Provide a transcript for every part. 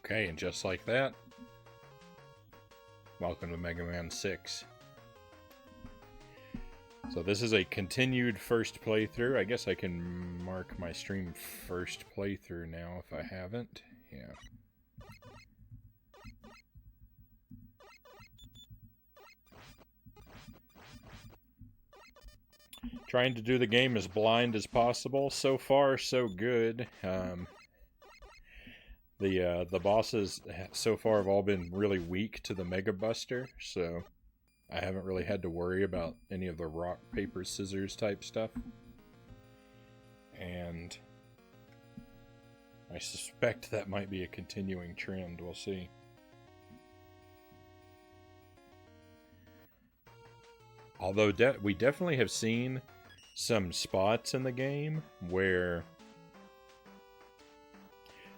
Okay, and just like that, welcome to Mega Man 6. So this is a continued first playthrough. I guess I can mark my stream first playthrough now if I haven't. Yeah. Trying to do the game as blind as possible. So far, so good. The bosses so far have all been really weak to the Mega Buster, so I haven't really had to worry about any of the rock, paper, scissors type stuff. And I suspect that might be a continuing trend. We'll see. Although we definitely have seen some spots in the game where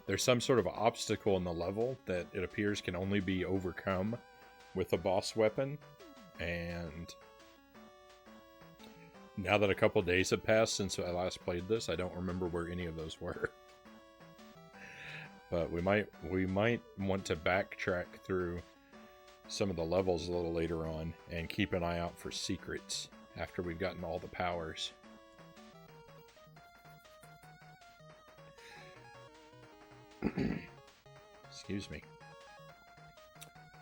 there's some sort of obstacle in the level that it appears can only be overcome with a boss weapon. And now that a couple days have passed since I last played this, I don't remember where any of those were. But we might want to backtrack through some of the levels a little later on and keep an eye out for secrets after we've gotten all the powers. Excuse me.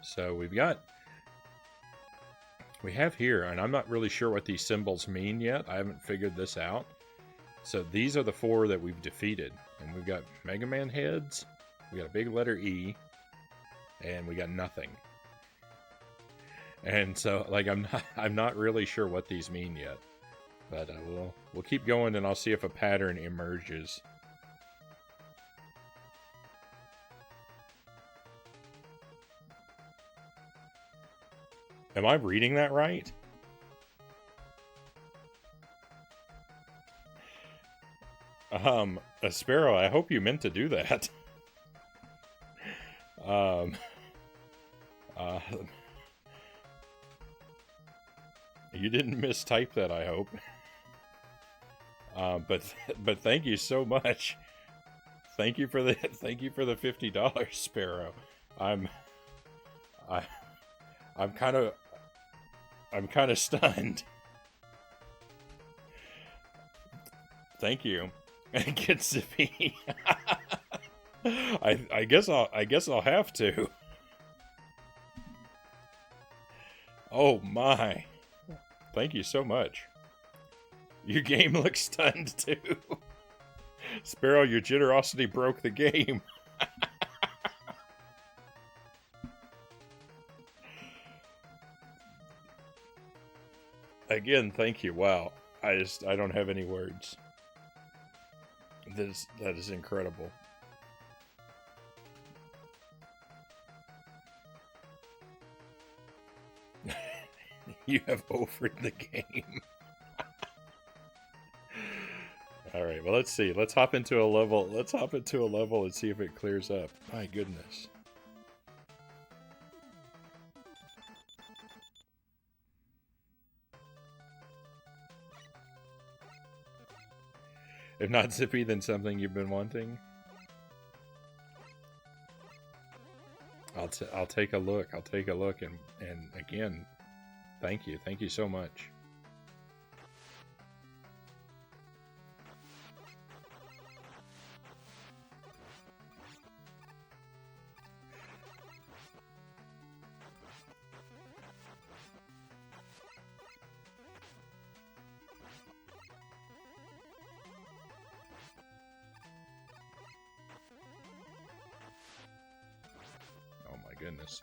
So we have here, and I'm not really sure what these symbols mean yet. I haven't figured this out. So these are the 4 that we've defeated. And we've got Mega Man heads, we got a big letter E, and we got nothing. And so, like, I'm not really sure what these mean yet. But we'll keep going, and I'll see if a pattern emerges. Am I reading that right? Sparrow, I hope you meant to do that. You didn't mistype that, I hope. But thank you so much. Thank you for the $50, Sparrow. I'm kind of stunned. Thank you. Get Zippy. I guess I'll have to. Oh my. Thank you so much. Your game looks stunned too. Sparrow, your generosity broke the game. Again, thank you. Wow. I don't have any words. That is incredible. You have overed the game. Alright, well, let's see. Let's hop into a level. Let's hop into a level and see if it clears up. My goodness. If not Zippy, then something you've been wanting. I'll take a look. I'll take a look, and again, thank you so much. Goodness.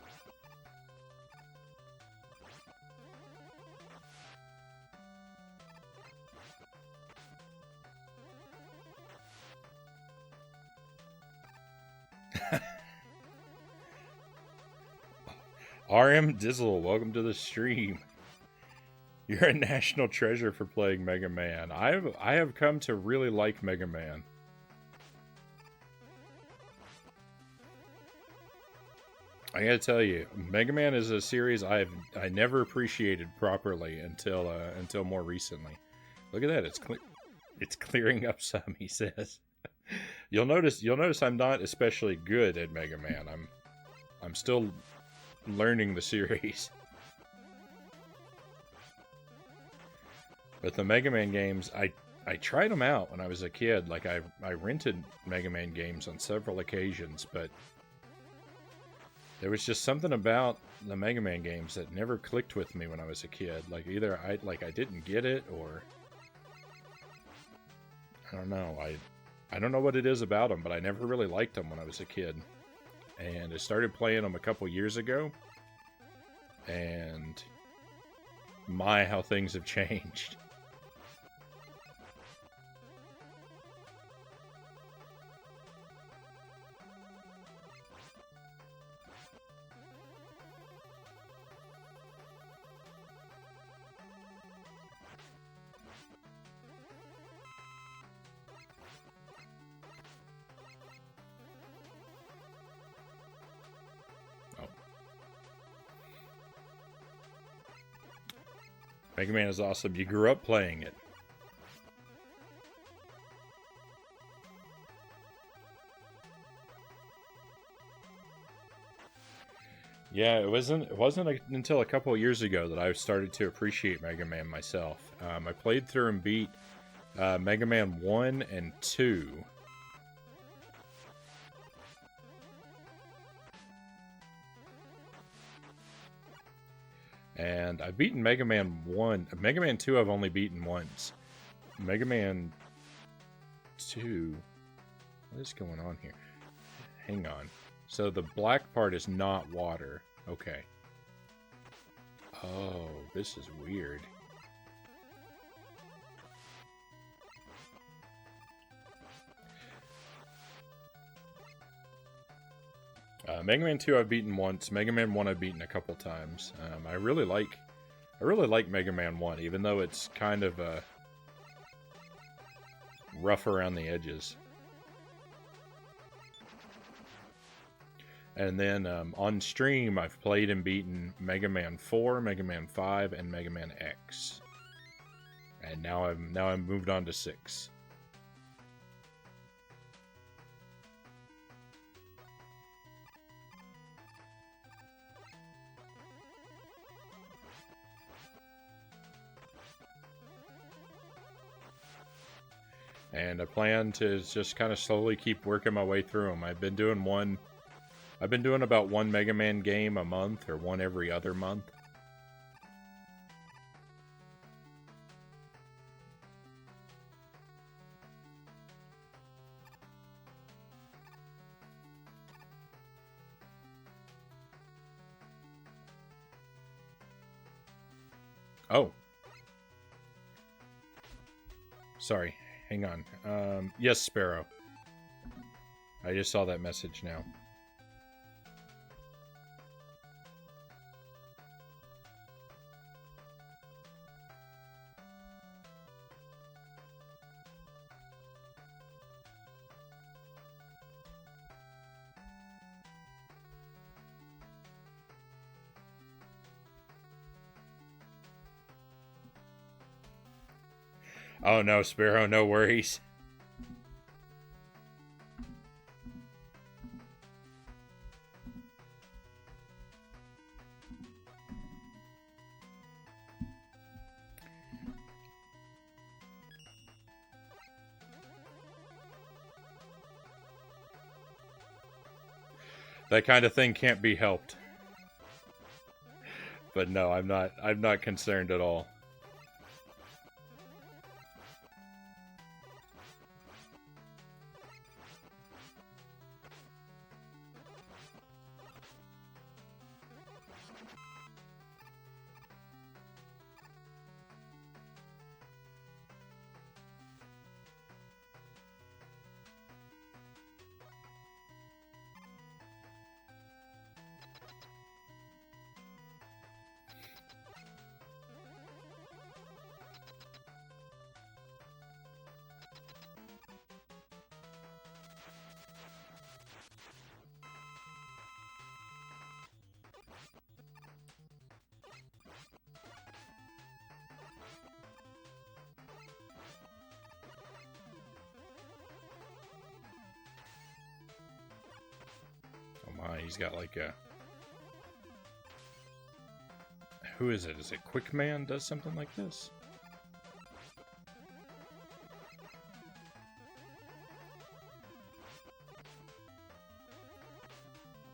RM Dizzle, welcome to the stream. You're a national treasure for playing Mega Man. I have come to really like Mega Man. I gotta tell you, Mega Man is a series I never appreciated properly until more recently. Look at that, it's clearing up some, he says. You'll notice I'm not especially good at Mega Man. I'm still learning the series. But the Mega Man games, I tried them out when I was a kid. Like I rented Mega Man games on several occasions, but there was just something about the Mega Man games that never clicked with me when I was a kid. Like either I didn't get it, or I don't know. I don't know what it is about them, but I never really liked them when I was a kid. And I started playing them a couple years ago, and my, how things have changed. Mega Man is awesome. You grew up playing it. Yeah, it wasn't until a couple of years ago that I started to appreciate Mega Man myself. I played through and beat Mega Man 1 and 2. And I've beaten Mega Man 1. Mega Man 2 I've only beaten once. Mega Man 2... What is going on here? Hang on. So the black part is not water. Okay. Oh, this is weird. Mega Man 2 I've beaten once. Mega Man 1 I've beaten a couple times. I really like Mega Man 1, even though it's kind of rough around the edges. And then on stream, I've played and beaten Mega Man 4, Mega Man 5, and Mega Man X. And now I'm moved on to 6. And I plan to just kind of slowly keep working my way through them. I've been doing about one Mega Man game a month, or one every other month. Oh. Sorry. Hang on. Yes, Sparrow. I just saw that message now. Oh no, Sparrow, no worries. That kind of thing can't be helped. But no, I'm not concerned at all. my, he's got like a... Who is it? Is it Quickman does something like this?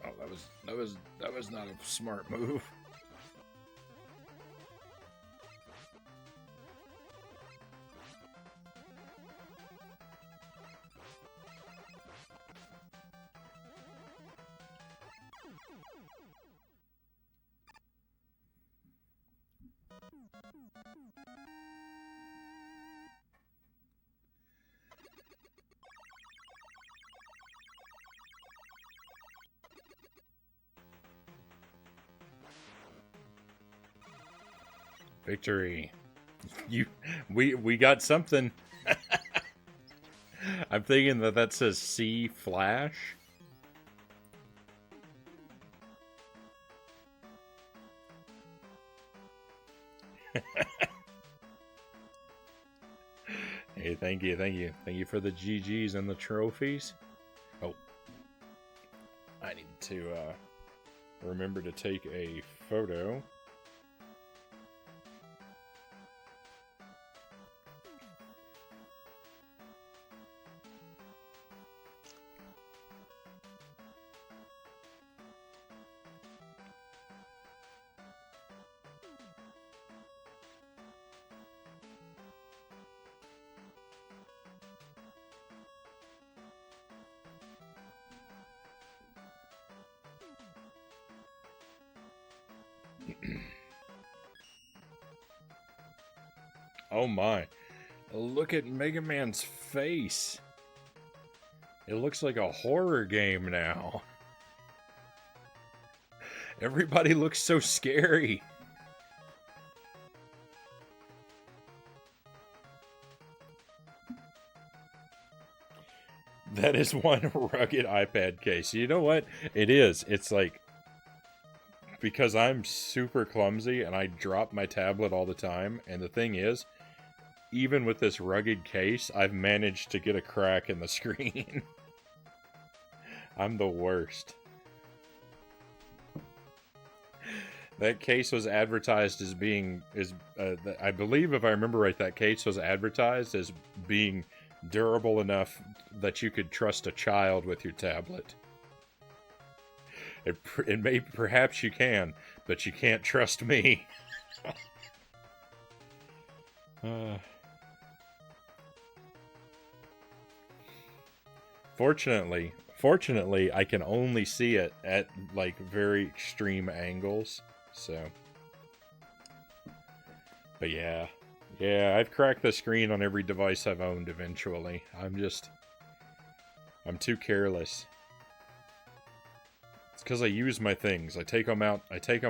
Oh, that was not a smart move. Victory. We got something. I'm thinking that says C Flash. Hey, thank you. Thank you for the GGs and the trophies. Oh. I need to remember to take a photo. Oh my. Look at Mega Man's face. It looks like a horror game now. Everybody looks so scary. That is one rugged iPad case. You know what? It is. It's like... Because I'm super clumsy and I drop my tablet all the time. And the thing is, even with this rugged case, I've managed to get a crack in the screen. I'm the worst. That case was advertised as being... I believe, if I remember right, that case was advertised as being durable enough that you could trust a child with your tablet. It may, perhaps you can, but you can't trust me. Fortunately, I can only see it at, like, very extreme angles, so... But yeah. Yeah, I've cracked the screen on every device I've owned eventually. I'm too careless. It's because I use my things. I take them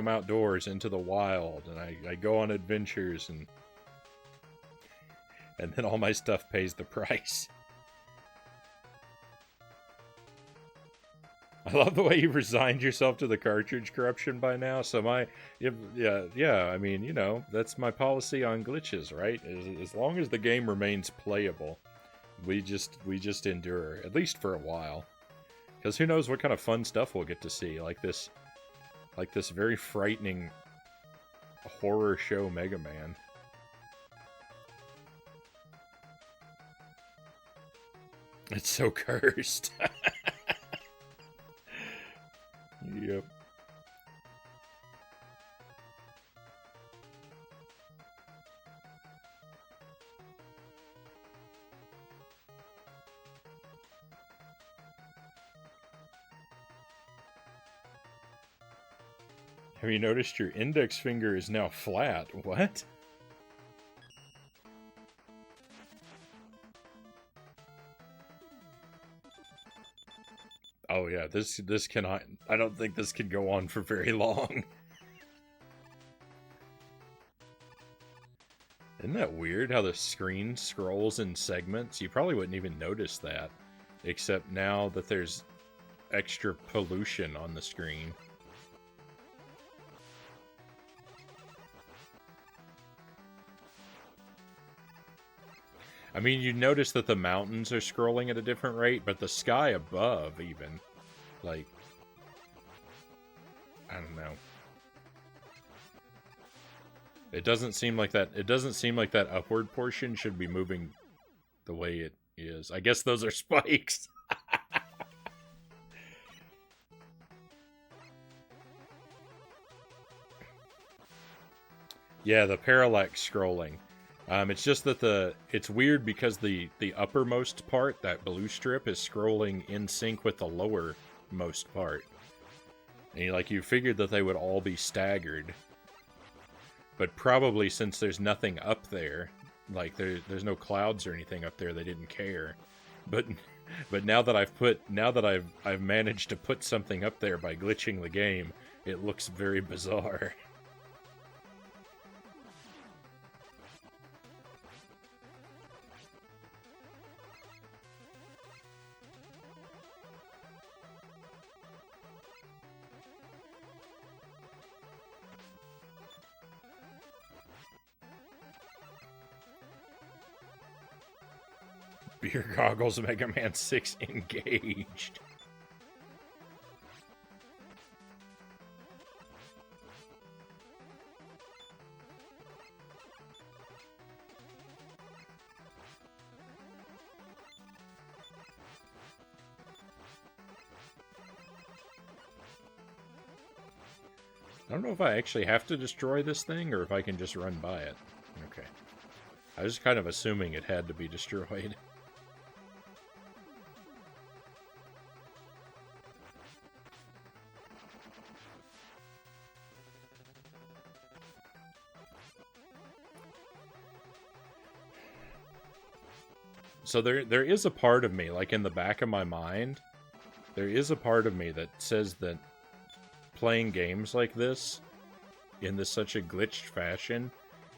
outdoors into the wild, and I go on adventures, and then all my stuff pays the price. I love the way you've resigned yourself to the cartridge corruption by now. So yeah, I mean, you know, that's my policy on glitches, right? As long as the game remains playable, we just endure, at least for a while. Because who knows what kind of fun stuff we'll get to see, like this very frightening horror show Mega Man. It's so cursed. Yep. Have you noticed your index finger is now flat? What? Oh yeah, this cannot... I don't think this can go on for very long. Isn't that weird how the screen scrolls in segments? You probably wouldn't even notice that. Except now that there's extra pollution on the screen. I mean, you notice that the mountains are scrolling at a different rate, but the sky above, even, like, don't know. It doesn't seem like that. It doesn't seem like that upward portion should be moving the way it is. I guess those are spikes. Yeah, the parallax scrolling. It's just that it's weird because the uppermost part, that blue strip, is scrolling in sync with the lowermost part. And you figured that they would all be staggered. But probably since there's nothing up there, like there's no clouds or anything up there, they didn't care. But now that I've managed to put something up there by glitching the game, it looks very bizarre. Beer goggles, Mega Man 6 engaged. I don't know if I actually have to destroy this thing or if I can just run by it. Okay. I was kind of assuming it had to be destroyed. So there is a part of me, like in the back of my mind, there is a part of me that says that playing games like this, in such a glitched fashion,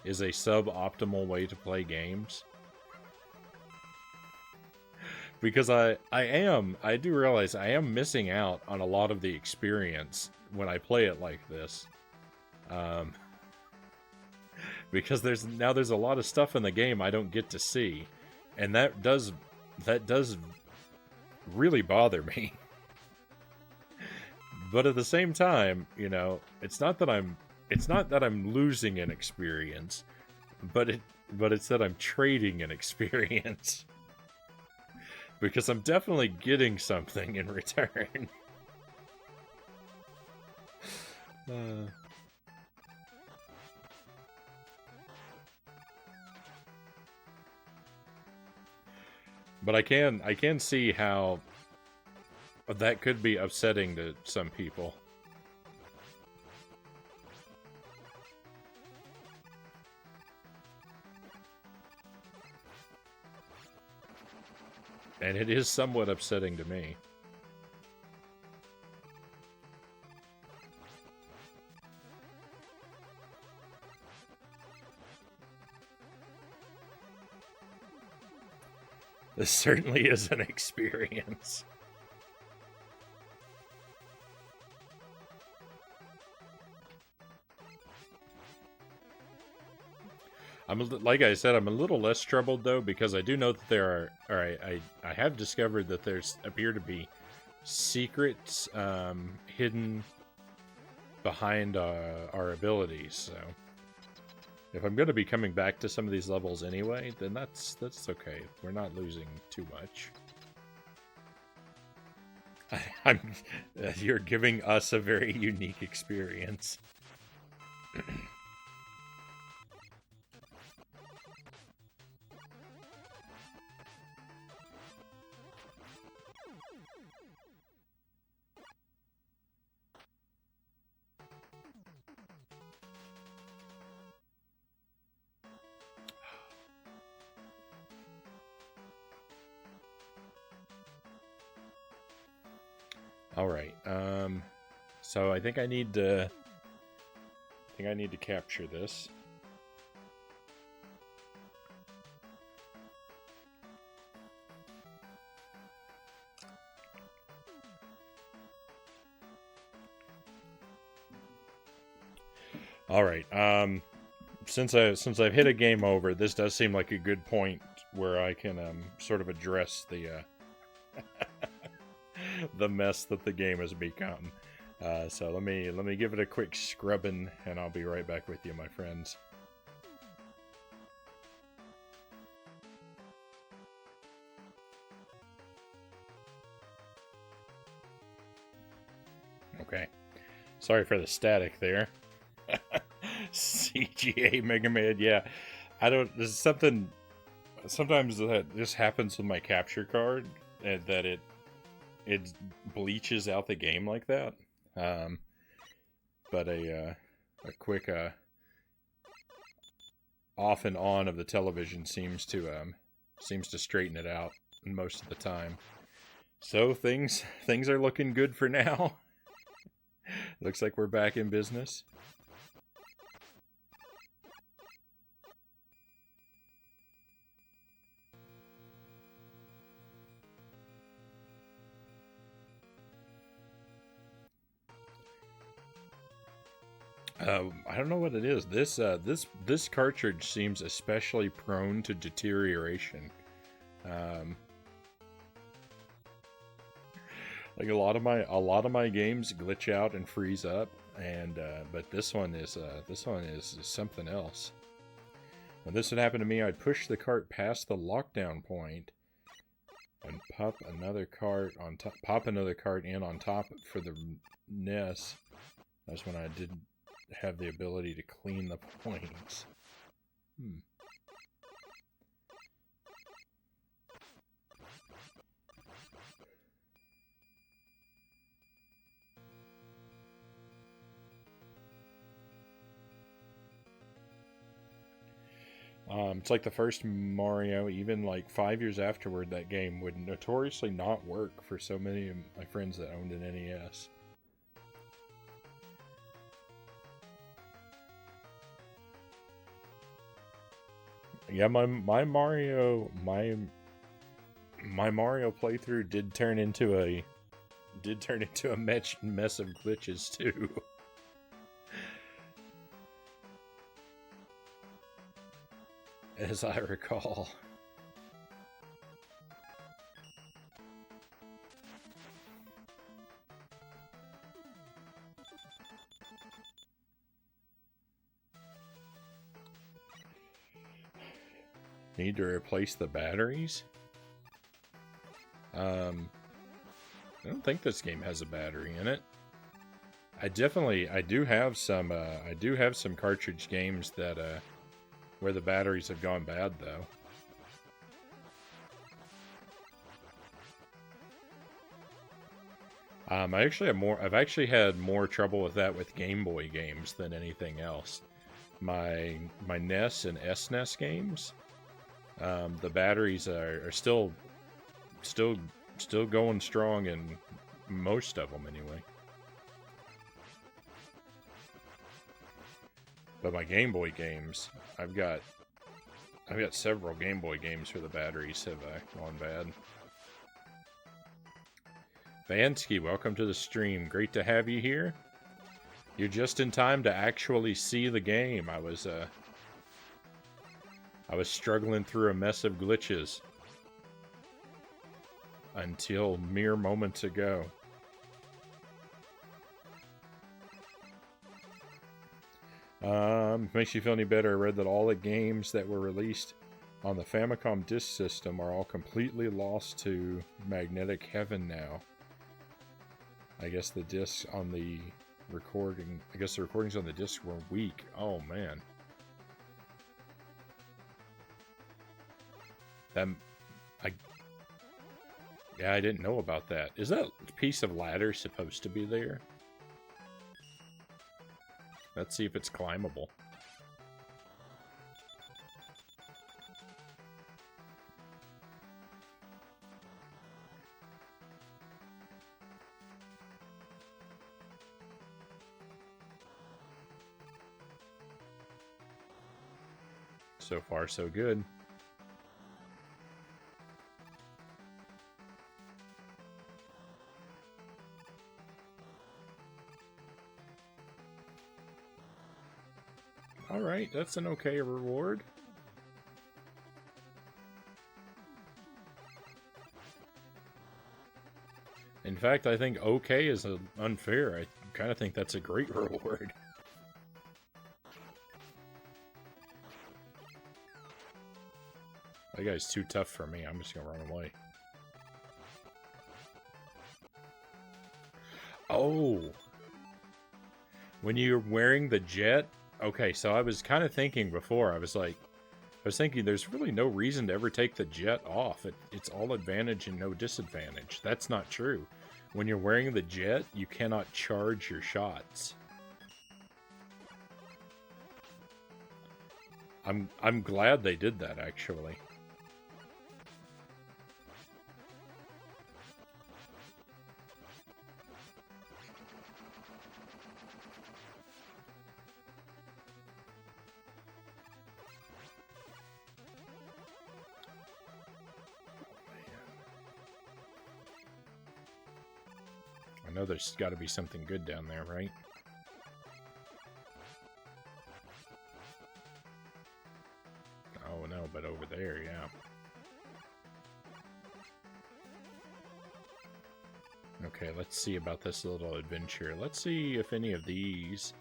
is a suboptimal way to play games. Because I do realize I am missing out on a lot of the experience when I play it like this. Because there's a lot of stuff in the game I don't get to see. And that does really bother me. But at the same time, it's not that I'm losing an experience, but it's that I'm trading an experience. Because I'm definitely getting something in return. But I can see how that could be upsetting to some people. And it is somewhat upsetting to me. This certainly is an experience. Like I said, I'm a little less troubled though, because I do know that there are, I have discovered that there's appear to be secrets hidden behind our abilities. So if I'm going to be coming back to some of these levels anyway, then that's okay. We're not losing too much. You're giving us a very unique experience. Alright, so I think I need to capture this. Alright, since I've hit a game over, this does seem like a good point where I can sort of address the the mess that the game has become. So let me give it a quick scrubbing, and I'll be right back with you, my friends. Okay, sorry for the static there. CGA Mega Man, yeah. I don't. There's something. Sometimes that just happens with my capture card, that it bleaches out the game like that. But a quick off and on of the television seems to straighten it out most of the time. So things are looking good for now. Looks like we're back in business. I don't know what it is. This cartridge seems especially prone to deterioration. Like a lot of my games glitch out and freeze up, and but this one is something else. When this would happen to me, I'd push the cart past the lockdown point and pop another cart in on top for the NES. That's when I didn't have the ability to clean the points. It's like the first Mario, even like 5 years afterward, that game would notoriously not work for so many of my friends that owned an NES. Yeah, my Mario playthrough did turn into a mess of glitches too. As I recall. Need to replace the batteries? I don't think this game has a battery in it. I do have some cartridge games that where the batteries have gone bad though. I've actually had more trouble with that with Game Boy games than anything else. My NES and SNES games, the batteries are still going strong in most of them anyway. But my Game Boy games, I've got several Game Boy games where the batteries have gone bad. Vansky, welcome to the stream. Great to have you here. You're just in time to actually see the game. I was struggling through a mess of glitches until mere moments ago. Makes you feel any better, I read that all the games that were released on the Famicom disk system are all completely lost to magnetic heaven now. I guess the discs on the recordings on the disc were weak. Oh man. I didn't know about that. Is that piece of ladder supposed to be there? Let's see if it's climbable. So far, so good. Alright, that's an okay reward. And fact, I think okay is unfair. I kind of think that's a great reward. That guy's too tough for me. I'm just gonna run away. Oh! When you're wearing the jet... Okay, so I was kind of thinking before, I was thinking there's really no reason to ever take the jet off. It's all advantage and no disadvantage. That's not true. When you're wearing the jet, you cannot charge your shots. I'm glad they did that, actually. I know there's got to be something good down there, right? Oh no, but over there, yeah. Okay, let's see about this little adventure. Let's see if any of these...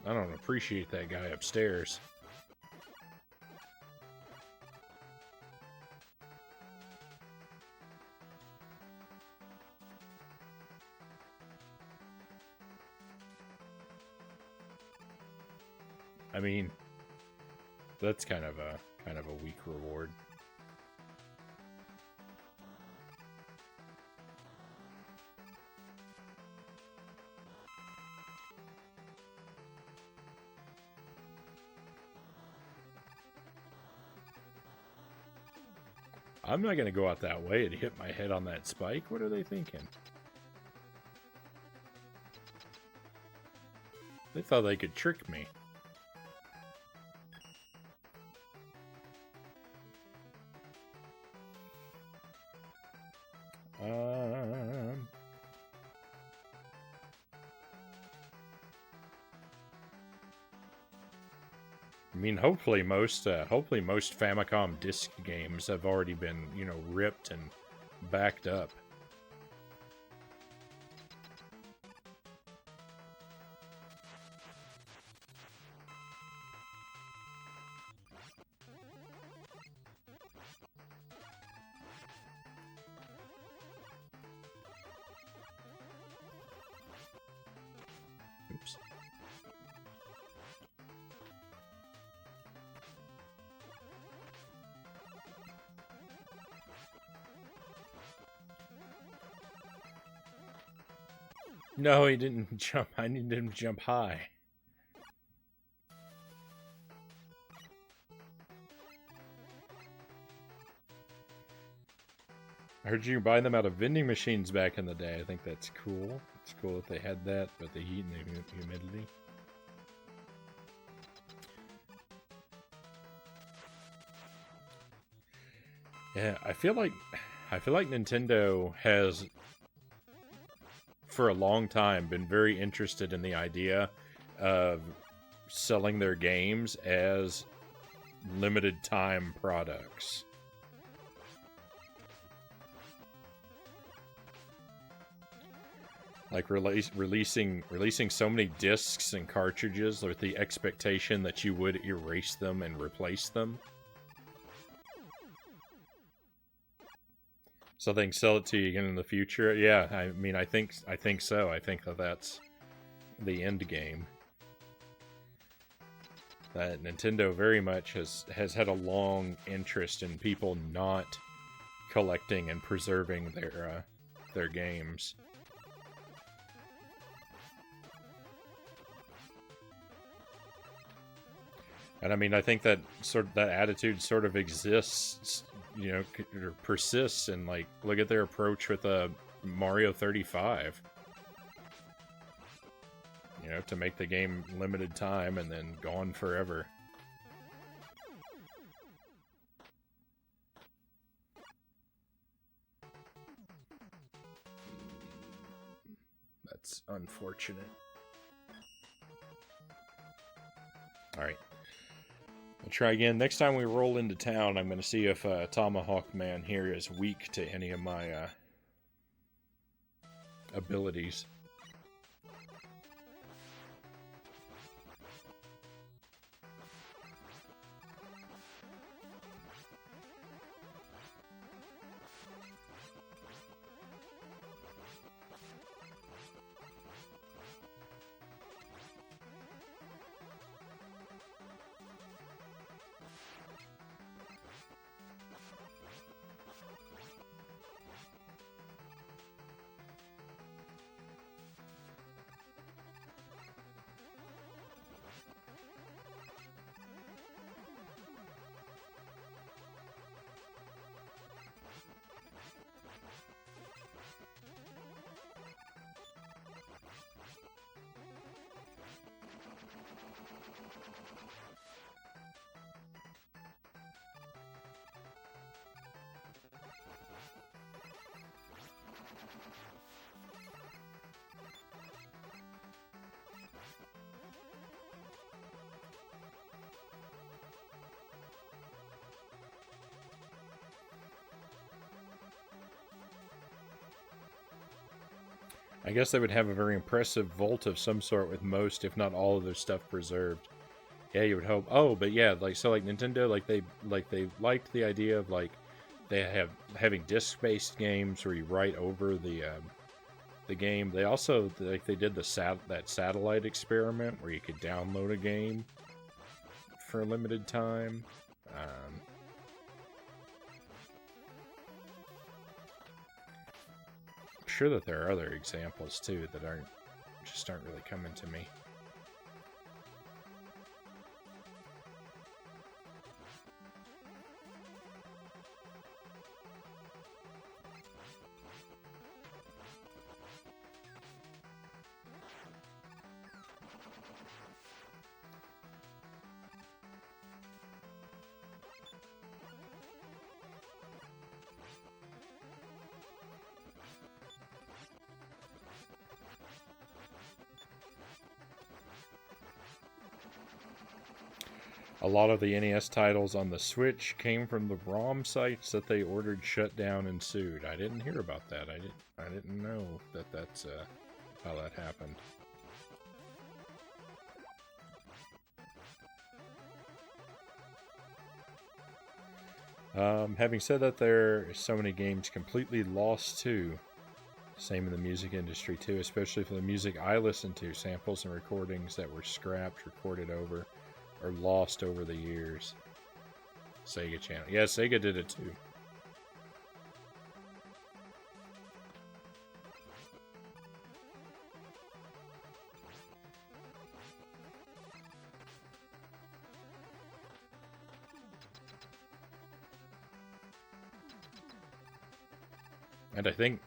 I don't appreciate that guy upstairs. I mean, that's kind of a weak reward. I'm not going to go out that way and hit my head on that spike. What are they thinking? They thought they could trick me. I mean, hopefully most Famicom disc games have already been, you know, ripped and backed up. Oops. No, he didn't jump. I needed him to jump high. I heard you buy them out of vending machines back in the day. I think that's cool. It's cool that they had that, but the heat and the humidity. Yeah, I feel like Nintendo has, for a long time, been very interested in the idea of selling their games as limited time products. Like releasing so many discs and cartridges with the expectation that you would erase them and replace them. So they can sell it to you again in the future. Yeah, I mean, I think so. I think that's the end game. That Nintendo very much has had a long interest in people not collecting and preserving their games. And I mean, I think that that attitude sort of exists you know, persists, and like look at their approach with Mario 35. You know, to make the game limited time and then gone forever. That's unfortunate. Alright. We'll try again. Next time we roll into town, I'm going to see if Tomahawk Man here is weak to any of my abilities. I guess they would have a very impressive vault of some sort with most, if not all, of their stuff preserved. Yeah, you would hope. Oh, but yeah, like so, like Nintendo, they liked the idea of like they have having disc-based games where you write over the game. They also like they did that satellite experiment where you could download a game for a limited time. Sure that there are other examples too that aren't really coming to me. A lot of the NES titles on the Switch came from the ROM sites that they ordered shut down and sued. I didn't hear about that. I didn't know that's how that happened. Having said that, there are so many games completely lost too. Same in the music industry too, especially for the music I listen to. Samples and recordings that were scrapped, recorded over, or lost over the years. Sega Channel. Yeah, Sega did it too. And I think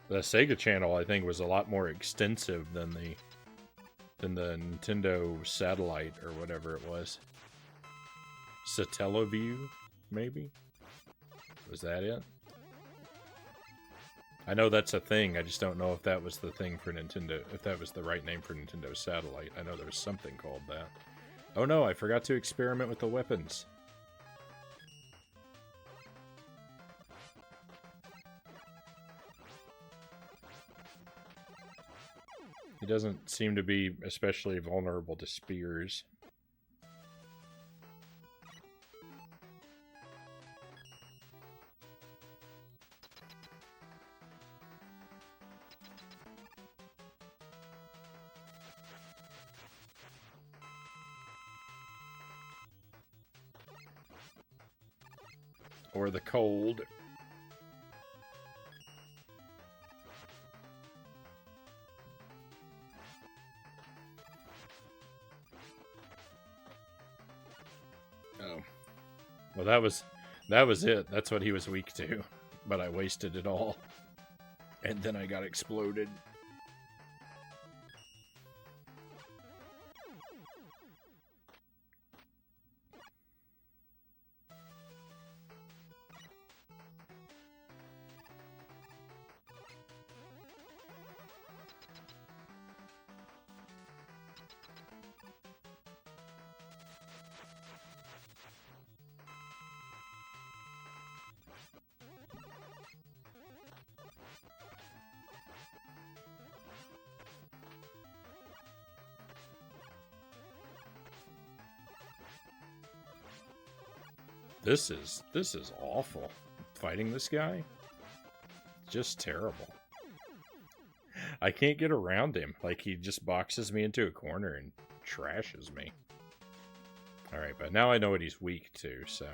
the Sega Channel, I think, was a lot more extensive than the Nintendo Satellite or whatever it was. Satellaview, maybe? Was that it? I know that's a thing, I just don't know if that was the thing for Nintendo, if that was the right name for Nintendo Satellite. I know there was something called that. Oh no, I forgot to experiment with the weapons. He doesn't seem to be especially vulnerable to spears. Or the cold. Oh. Well, That was it. That's what he was weak to. But I wasted it all. And then I got exploded. This is awful. Fighting this guy? Just terrible. I can't get around him. Like, he just boxes me into a corner and trashes me. Alright, but now I know what he's weak to, so...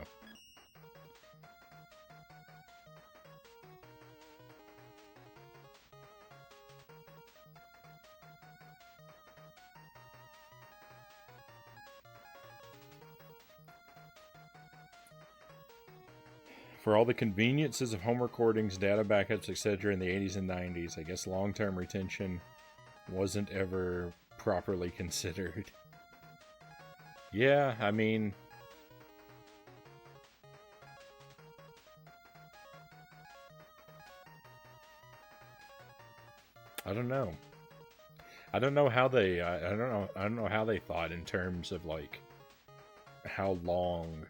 For all the conveniences of home recordings, data backups, etc. in the 80s and 90s, I guess long-term retention wasn't ever properly considered. Yeah, I mean... I don't know. I don't know how they... I don't know how they thought in terms of, like, how long...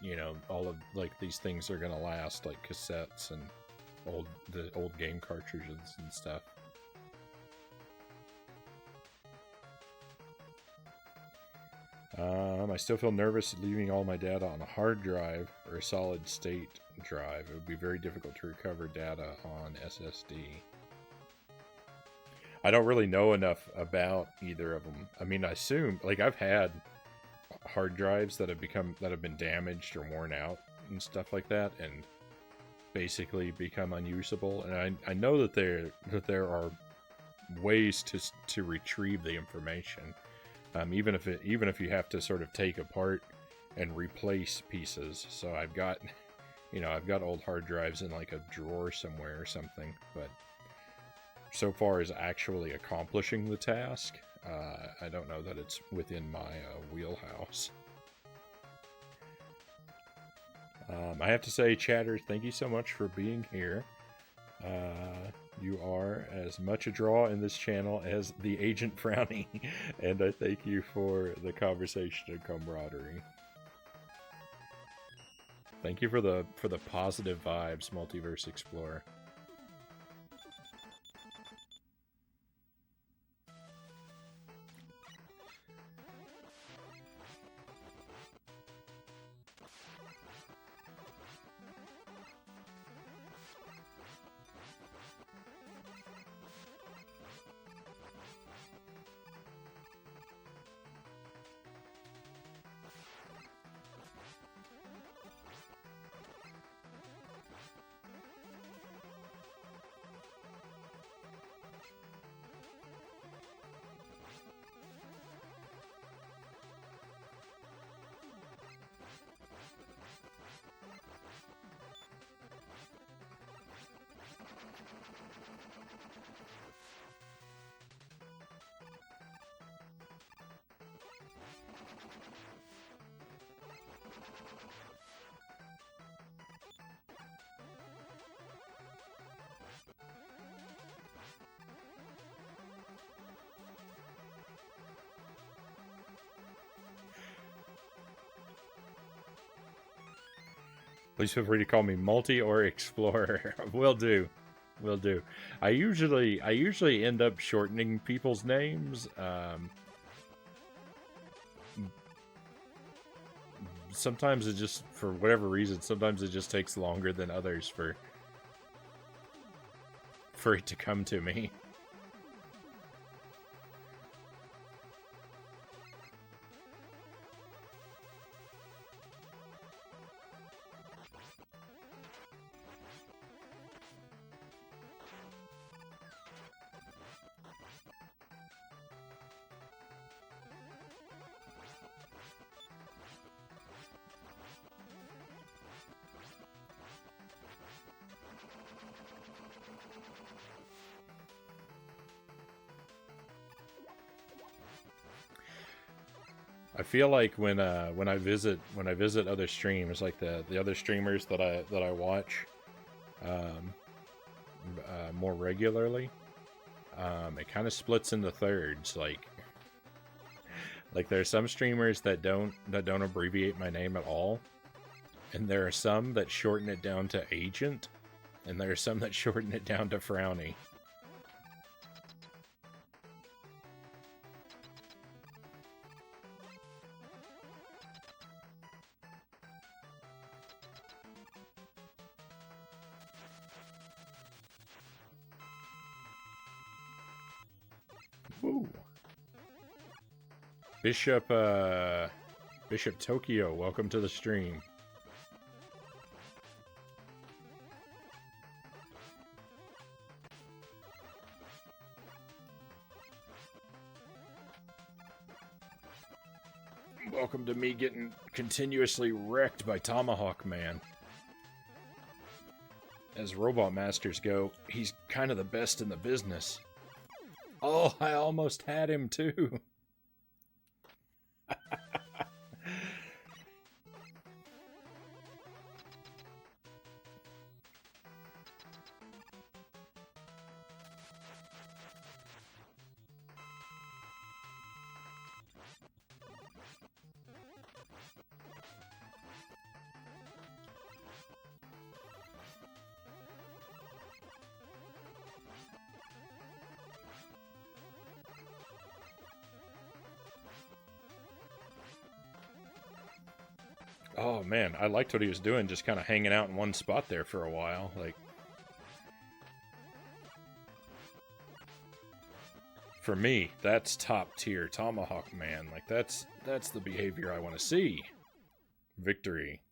You know, all of, like, these things are gonna last, like cassettes and the old game cartridges and stuff. I still feel nervous leaving all my data on a hard drive or a solid state drive. It would be very difficult to recover data on SSD. I don't really know enough about either of them. I mean, I assume, like, I've had hard drives that have been damaged or worn out and stuff like that, and basically become unusable. And I know that there are ways to retrieve the information, even if you have to sort of take apart and replace pieces. So I've got old hard drives in like a drawer somewhere or something, but so far as actually accomplishing the task, I don't know that it's within my wheelhouse. I have to say, Chatter, thank you so much for being here. You are as much a draw in this channel as the Agent Frownie, and I thank you for the conversation and camaraderie. Thank you for the positive vibes, Multiverse Explorer. Please feel free to call me Multi or Explorer. Will do. Will do. I usually end up shortening people's names. Sometimes it just, for whatever reason, sometimes it just takes longer than others for it to come to me. I feel like when I visit other streams, like the other streamers that I watch more regularly, it kind of splits into thirds. Like there are some streamers that don't abbreviate my name at all, and there are some that shorten it down to Agent, and there are some that shorten it down to Frownie. Woo. Bishop Tokyo, welcome to the stream. Welcome to me getting continuously wrecked by Tomahawk Man. As Robot Masters go, he's kind of the best in the business. Oh, I almost had him too. Oh man, I liked what he was doing, just kind of hanging out in one spot there for a while. Like, for me, that's top tier Tomahawk Man. Like that's the behavior I want to see. Victory.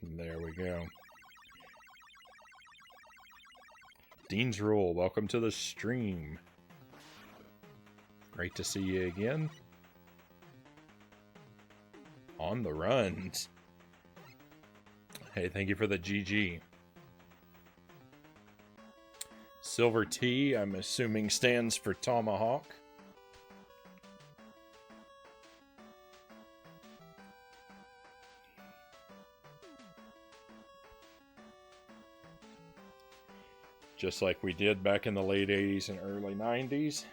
There we go. Dean's Rule, welcome to the stream. Great to see you again. On the runs. Hey, thank you for the GG. Silver T, I'm assuming stands for Tomahawk. Just like we did back in the late 80s and early 90s.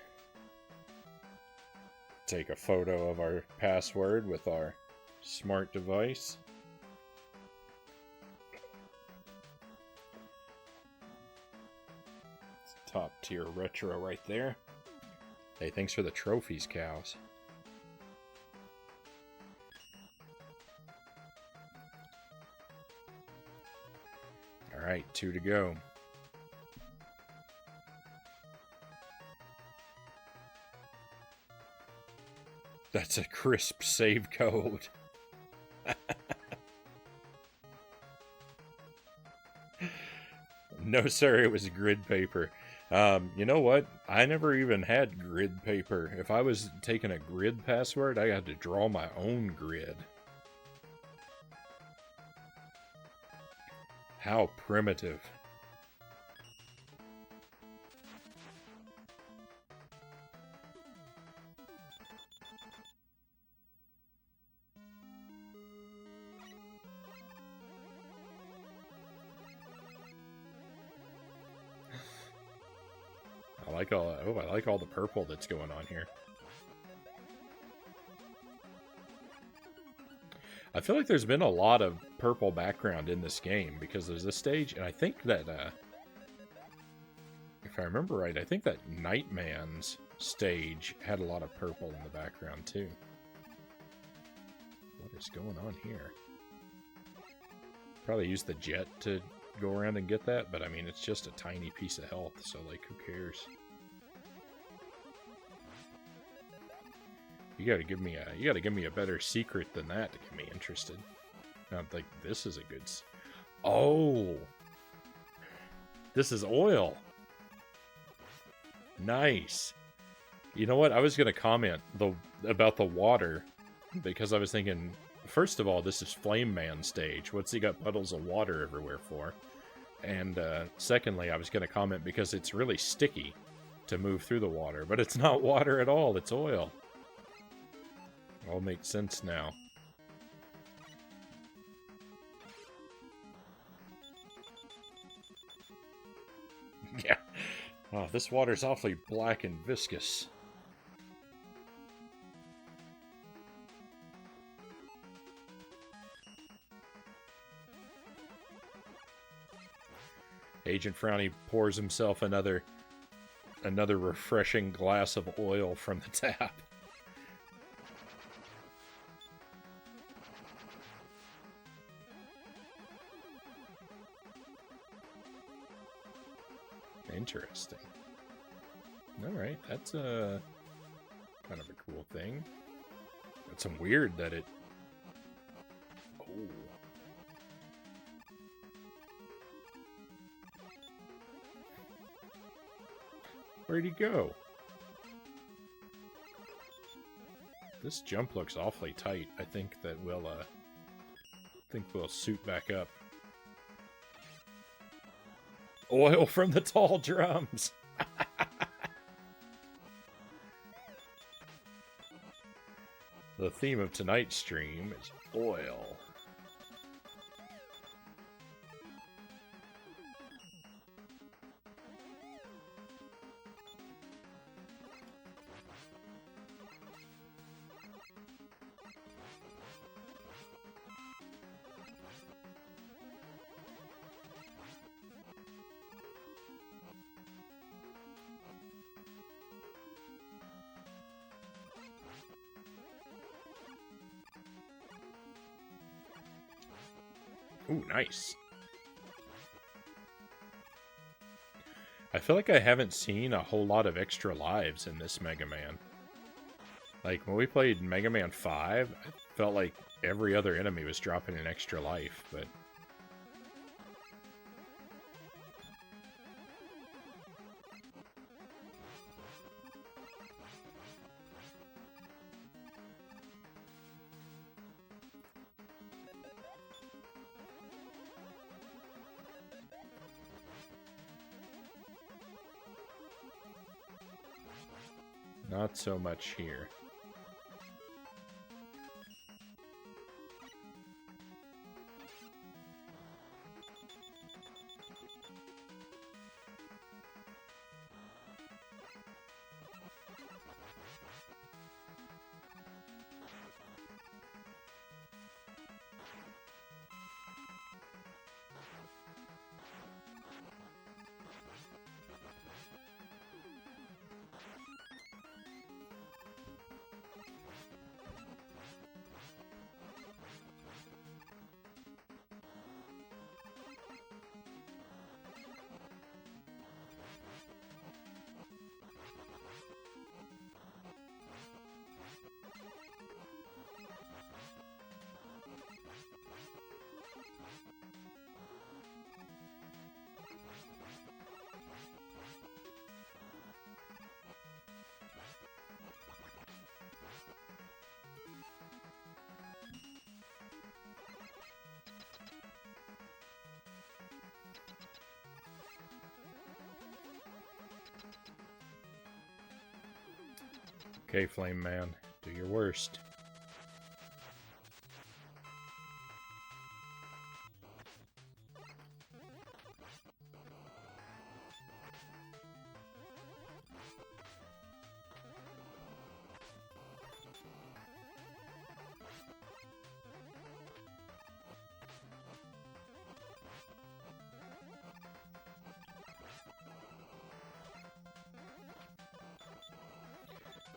Take a photo of our password with our smart device. It's top tier retro right there. Hey, thanks for the trophies, cows. Alright, 2 to go. That's a crisp save code. No, sir, it was grid paper. You know what? I never even had grid paper. If I was taking a grid password, I had to draw my own grid. How primitive. I like all the purple that's going on here. I feel like there's been a lot of purple background in this game because there's this stage, and I think that, if I remember right, I think that Nightman's stage had a lot of purple in the background too. What is going on here? Probably use the jet to go around and get that, but I mean, it's just a tiny piece of health, so like, who cares? You gotta give me a better secret than that to get me interested. I don't think this is a good. Oh, this is oil. Nice. You know what? I was gonna comment about the water because I was thinking, first of all, this is Flame Man stage. What's he got puddles of water everywhere for? And secondly, I was going to comment because it's really sticky to move through the water, but it's not water at all, it's oil. All makes sense now. Yeah. Oh, this water's awfully black and viscous. Agent Frownie pours himself another refreshing glass of oil from the tap. Interesting. Alright, that's a kind of a cool thing. It's some weird that it... Oh. Where'd he go? This jump looks awfully tight. I think that we'll suit back up. Oil from the tall drums. The theme of tonight's stream is oil. Ooh, nice. I feel like I haven't seen a whole lot of extra lives in this Mega Man. Like, when we played Mega Man 5, I felt like every other enemy was dropping an extra life, but... not so much here. Okay, Flame Man, do your worst.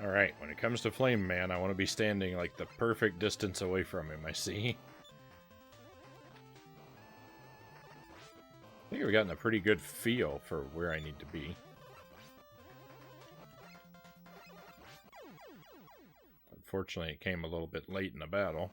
Alright, when it comes to Flame Man, I want to be standing like the perfect distance away from him, I see. I think we've gotten a pretty good feel for where I need to be. Unfortunately, it came a little bit late in the battle.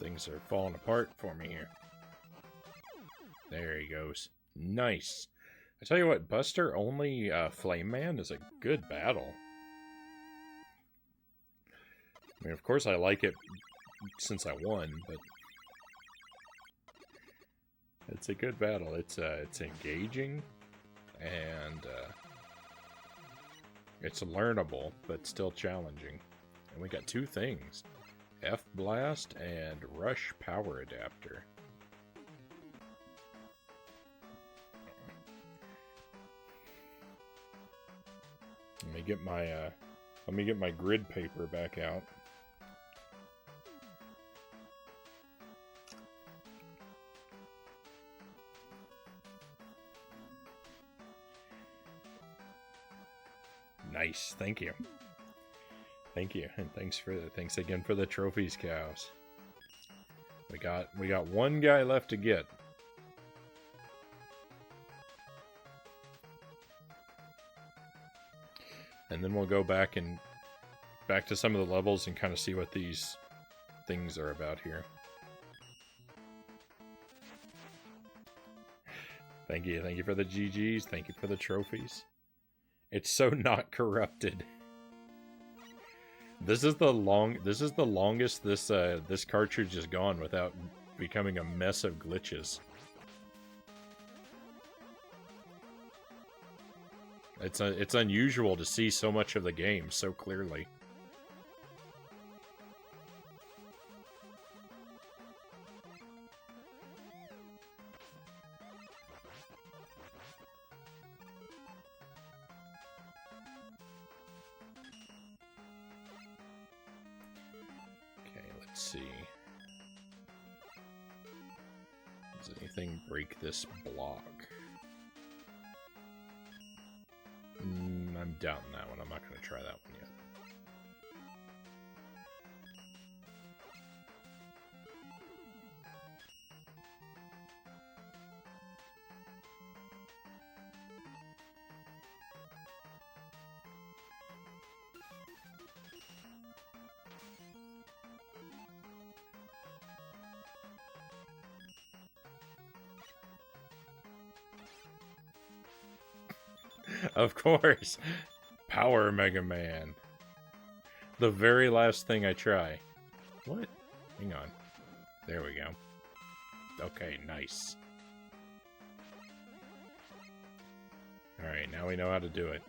Things are falling apart for me here. There he goes. Nice. I tell you what, Buster only Flame Man is a good battle. I mean, of course I like it since I won, but it's a good battle. It's engaging, and it's learnable, but still challenging. And we got two things. F-Blast and Rush Power Adapter. Let me get my grid paper back out. Nice, thank you. Thank you, and thanks again for the trophies, cows. We got one guy left to get. And then we'll go back to some of the levels and kind of see what these things are about here. Thank you for the GGs. Thank you for the trophies. It's so not corrupted. This is the longest this cartridge has gone without becoming a mess of glitches. It's unusual to see so much of the game so clearly. Okay, let's see. Does anything break this block? I'm doubting that one. I'm not going to try that one yet. Of course. Power Mega Man. The very last thing I try. What? Hang on. There we go. Okay, nice. Alright, now we know how to do it.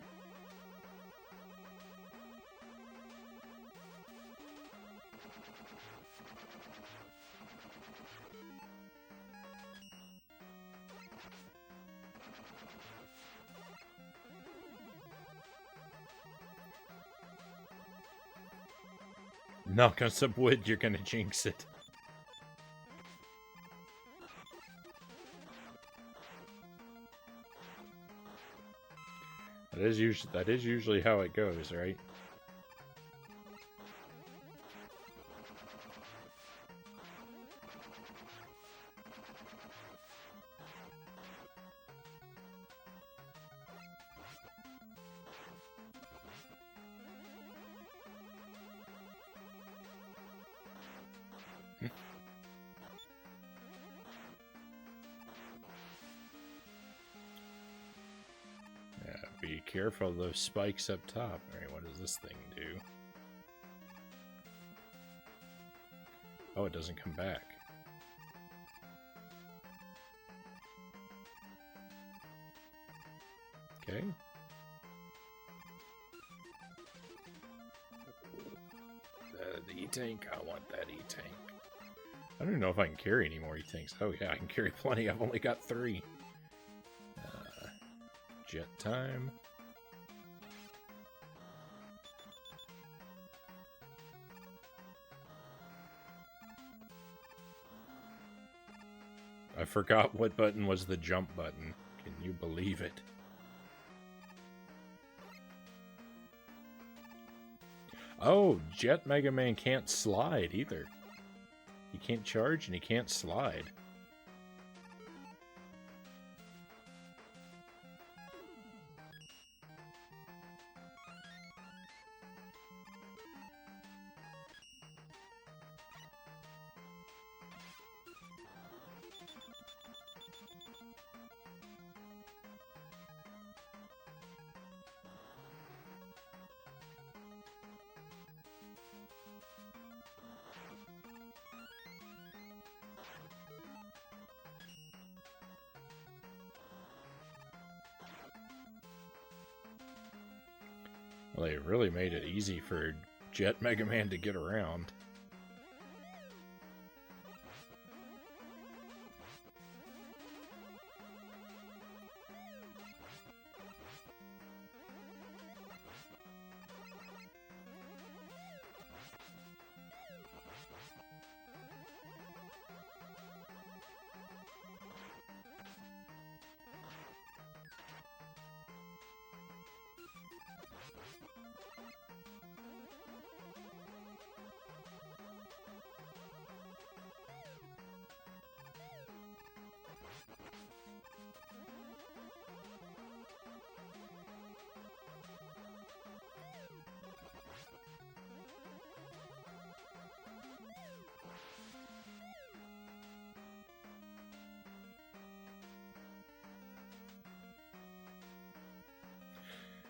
Knock on some wood, you're gonna jinx it. That is usually how it goes, right? Be careful of those spikes up top. Alright, what does this thing do? Oh, it doesn't come back. Okay. The E-Tank. I want that E-Tank. I don't even know if I can carry any more E-Tanks. Oh yeah, I can carry plenty. I've only got 3. Jet time. I forgot what button was the jump button. Can you believe it? Oh, Jet Mega Man can't slide either. He can't charge and he can't slide. Well, they really made it easy for Jet Mega Man to get around.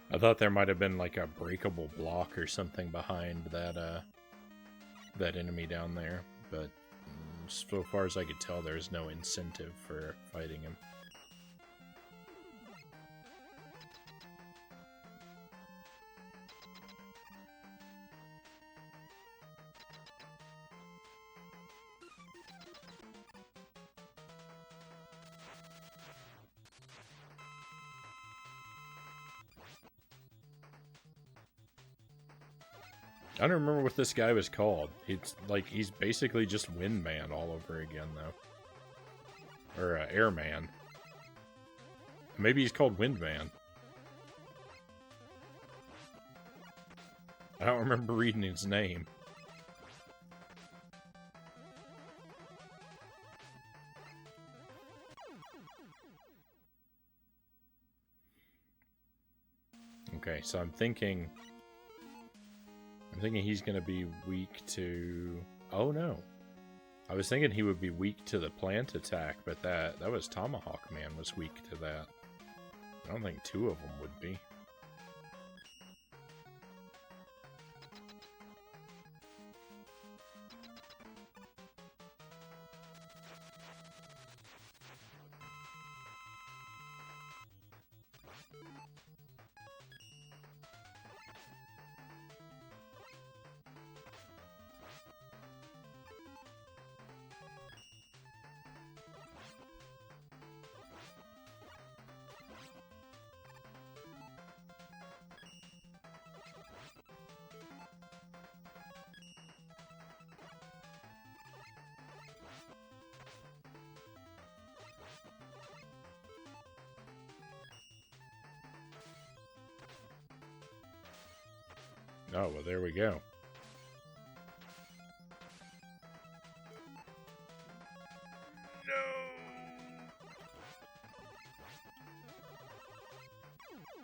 I thought there might have been like a breakable block or something behind that enemy down there, but so far as I could tell, there's no incentive for fighting him. I don't remember what this guy was called. He's basically just Windman all over again, though. Or Airman. Maybe he's called Windman. I don't remember reading his name. Okay, so I'm thinking he's going to be weak to... Oh, no. I was thinking he would be weak to the plant attack, but that was Tomahawk Man was weak to that. I don't think two of them would be. Oh, well, there we go.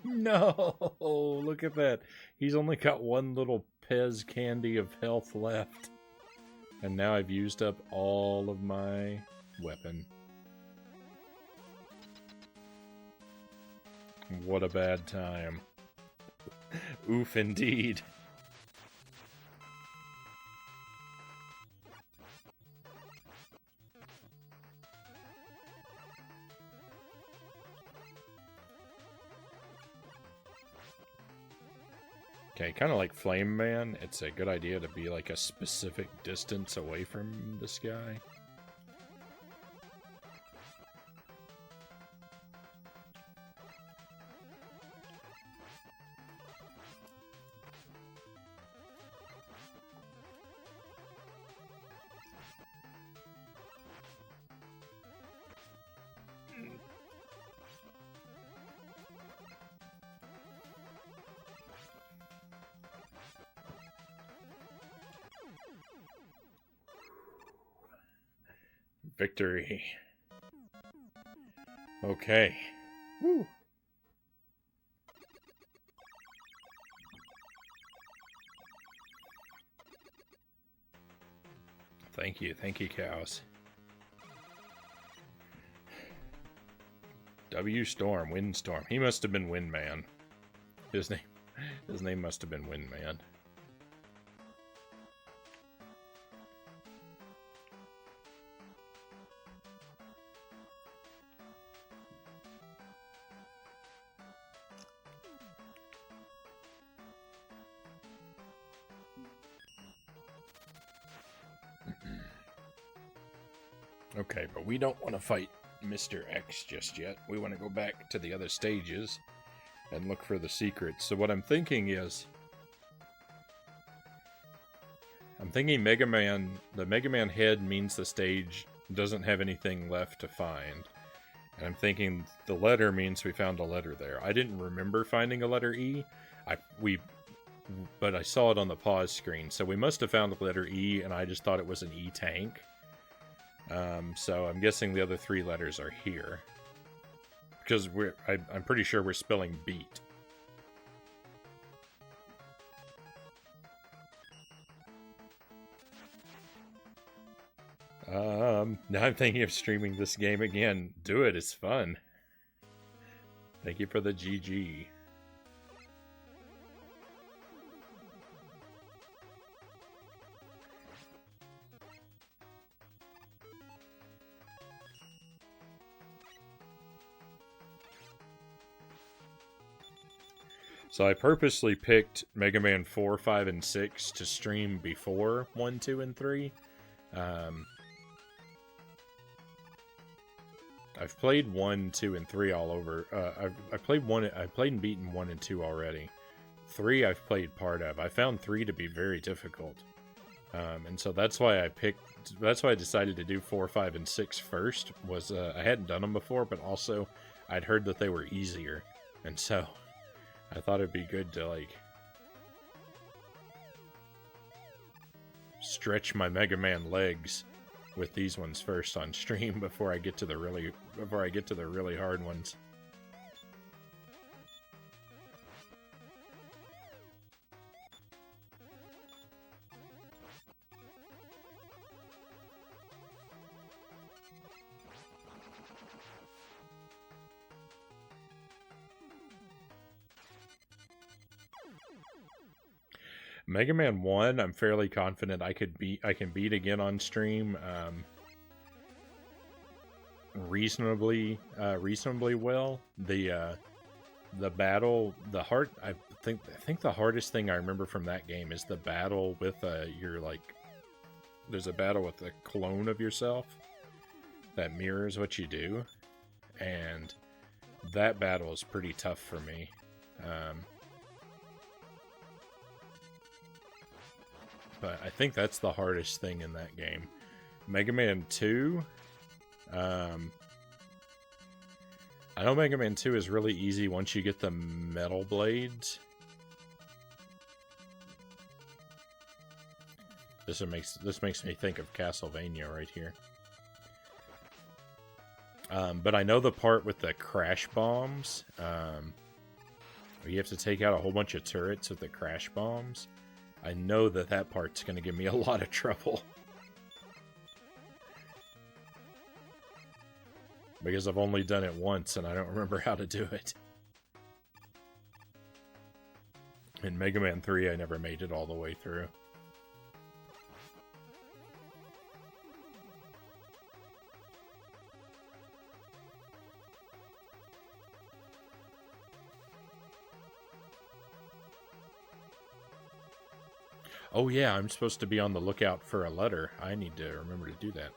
No! Look at that. He's only got one little Pez candy of health left. And now I've used up all of my weapon. What a bad time. Oof, indeed. Okay, kind of like Flame Man, it's a good idea to be like a specific distance away from this guy. Victory. Okay. Woo. Thank you, cows. W Storm, Windstorm. He must have been Windman. His name must have been Windman. Okay, but we don't want to fight Mr. X just yet. We want to go back to the other stages and look for the secrets. So what I'm thinking is, I'm thinking Mega Man, the Mega Man head means the stage doesn't have anything left to find. And I'm thinking the letter means we found a letter there. I didn't remember finding a letter E, but I saw it on the pause screen. So we must have found the letter E, and I just thought it was an E tank. So I'm guessing the other 3 letters are here. Because I'm pretty sure we're spelling beat. Now I'm thinking of streaming this game again. Do it, it's fun. Thank you for the GG. So I purposely picked Mega Man 4, 5, and 6 to stream before 1, 2, and 3. I've played 1, 2, and 3 all over. I've played and beaten 1 and 2 already. 3 I've played part of. I found 3 to be very difficult. And so that's why I decided to do 4, 5, and 6 first. I hadn't done them before, but also I'd heard that they were easier. And so I thought it'd be good to, like, stretch my Mega Man legs with these ones first on stream before I get to the really hard ones. Mega Man 1, I'm fairly confident I can beat again on stream, reasonably well. The battle, I think the hardest thing I remember from that game is the battle with there's a battle with a clone of yourself that mirrors what you do, and that battle is pretty tough for me. But I think that's the hardest thing in that game. Mega Man 2, I know Mega Man 2 is really easy once you get the metal blades. This makes me think of Castlevania right here. But I know the part with the crash bombs, where you have to take out a whole bunch of turrets with the crash bombs. I know that part's going to give me a lot of trouble. Because I've only done it once and I don't remember how to do it. In Mega Man 3, I never made it all the way through. Oh yeah, I'm supposed to be on the lookout for a letter. I need to remember to do that.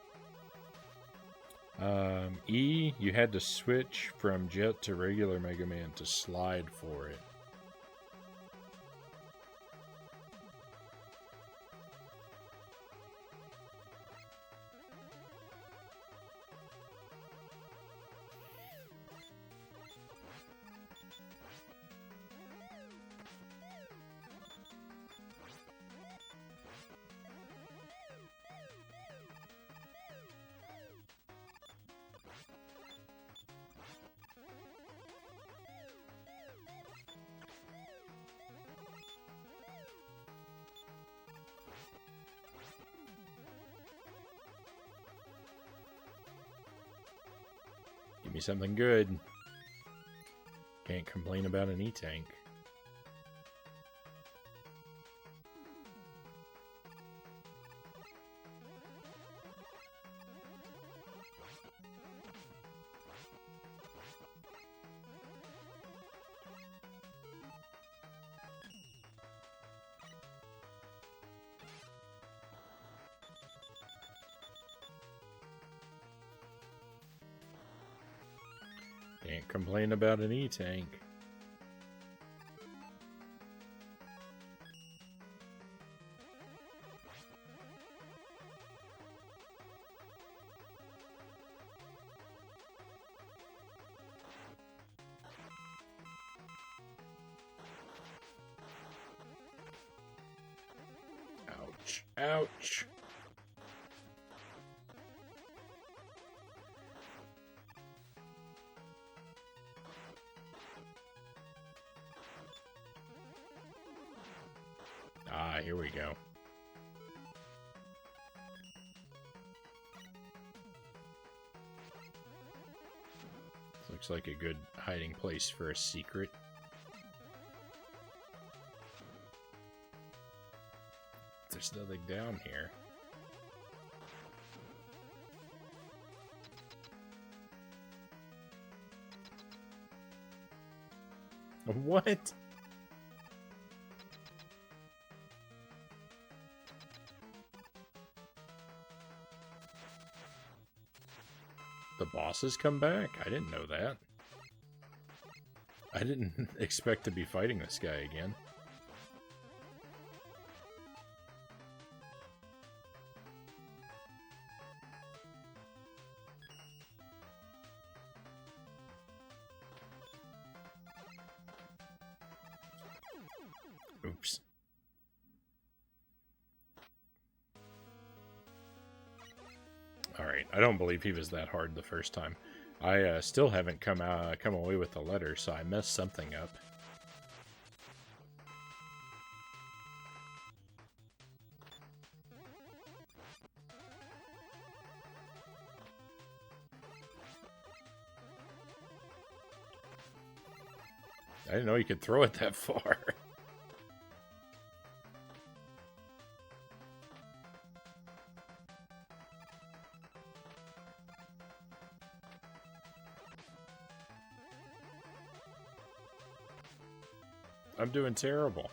E, you had to switch from Jet to regular Mega Man to slide for it. Give me something good. Can't complain about an E-Tank. Can't complain about an E-tank. Ouch. Ouch. Ah, here we go. Looks like a good hiding place for a secret. There's nothing down here. What? The bosses come back? I didn't know that. I didn't expect to be fighting this guy again. Oops. Alright, I don't believe he was that hard the first time. I still haven't come away with the letter, so I messed something up. I didn't know you could throw it that far. I'm doing terrible.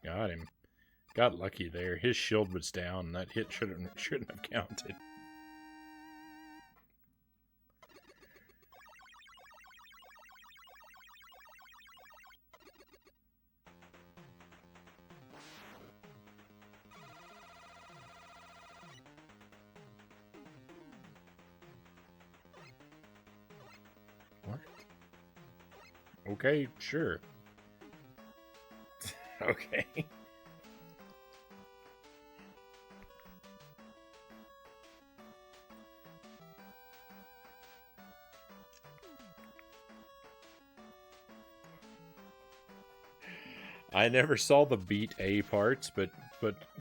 Got him. Got lucky there. His shield was down, and that hit shouldn't have counted. What? Okay, sure. Okay. I never saw the beat A parts, but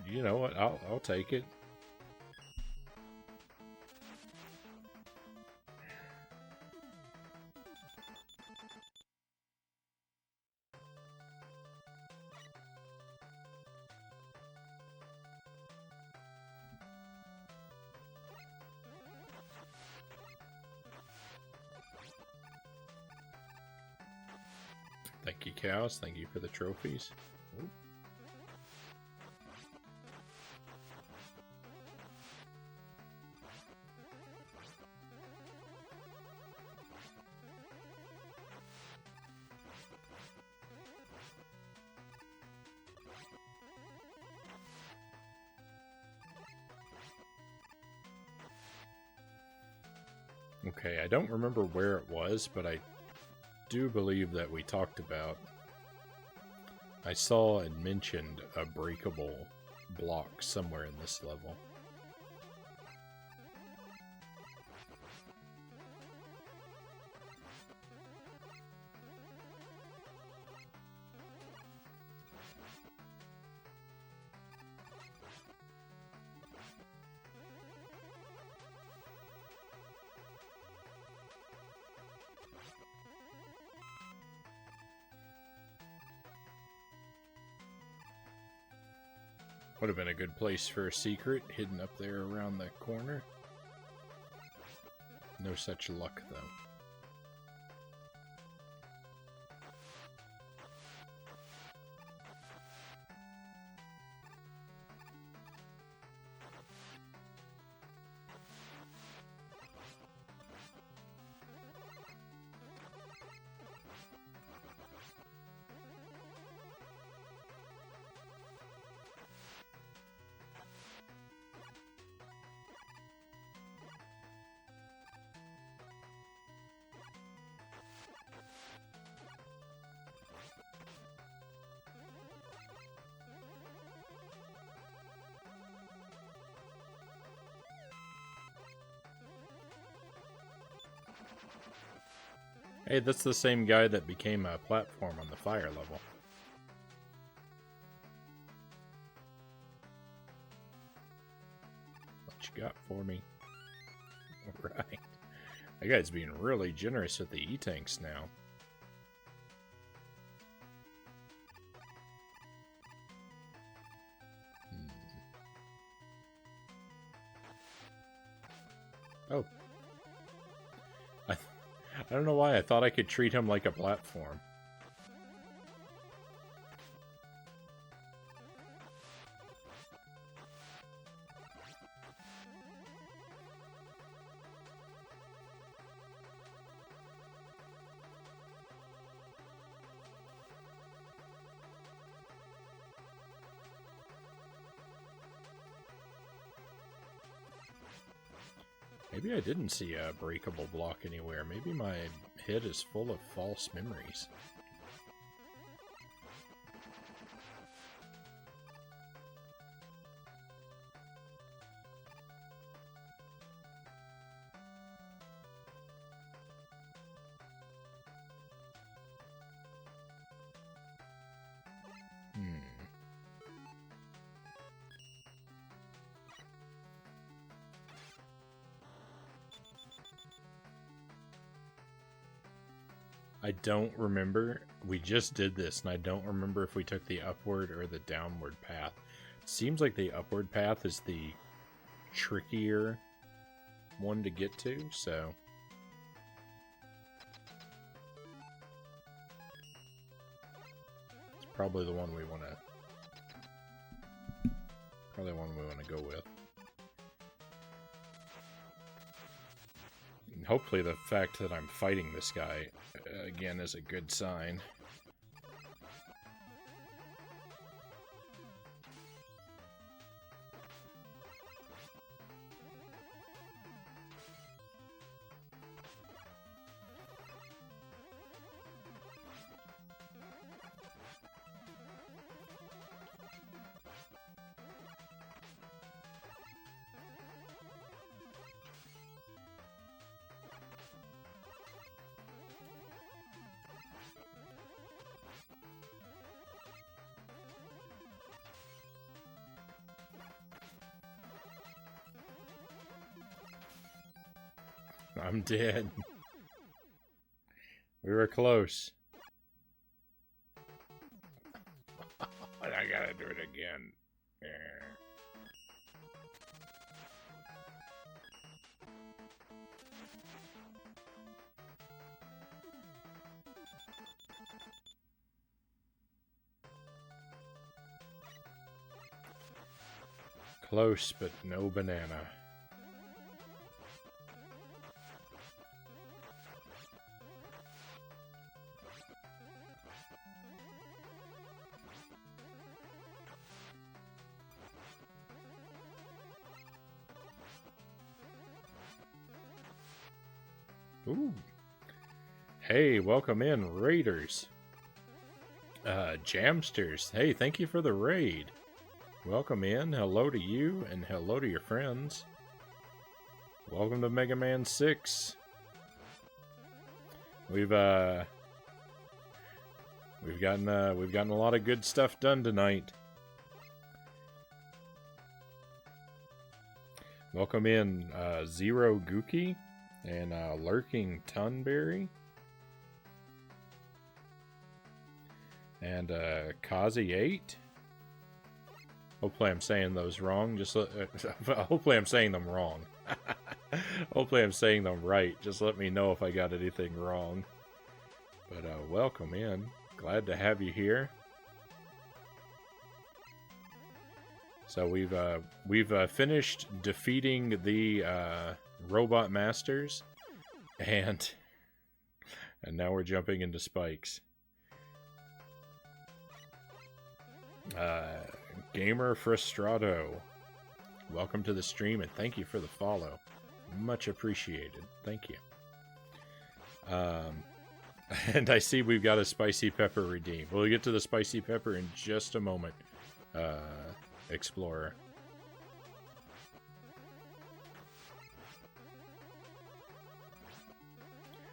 you know what? I'll take it. Thank you, cows. Thank you for the trophies. Ooh. Okay, I don't remember where it was, but I do believe that we talked about... I saw and mentioned a breakable block somewhere in this level. Would have been a good place for a secret, hidden up there around the corner. No such luck, though. Hey, that's the same guy that became a platform on the fire level. What you got for me? Alright. That guy's being really generous with the E-tanks now. Oh. I don't know why I thought I could treat him like a platform. Maybe I didn't see a breakable block anywhere. Maybe my head is full of false memories. I don't remember. We just did this, and I don't remember if we took the upward or the downward path. Seems like the upward path is the trickier one to get to, so... it's probably the one we want to... probably the one we want to go with. And hopefully the fact that I'm fighting this guy, again, is a good sign. I'm dead. We were close. I gotta do it again. Yeah. Close, but no banana. Ooh. Hey, welcome in, Raiders. Jamsters. Hey, thank you for the raid. Welcome in. Hello to you, and hello to your friends. Welcome to Mega Man 6. We've gotten a lot of good stuff done tonight. Welcome in, Zero Gookie. And Lurking Tunberry. And Kazi 8. Hopefully I'm saying those wrong. Hopefully I'm saying them wrong. Hopefully I'm saying them right. Just let me know if I got anything wrong. But welcome in. Glad to have you here. So we've finished defeating the robot masters, and now we're jumping into spikes. Gamer Frustrado, welcome to the stream and thank you for the follow. Much appreciated. Thank you. And I see we've got a spicy pepper redeem. We'll get to the spicy pepper in just a moment, Explorer.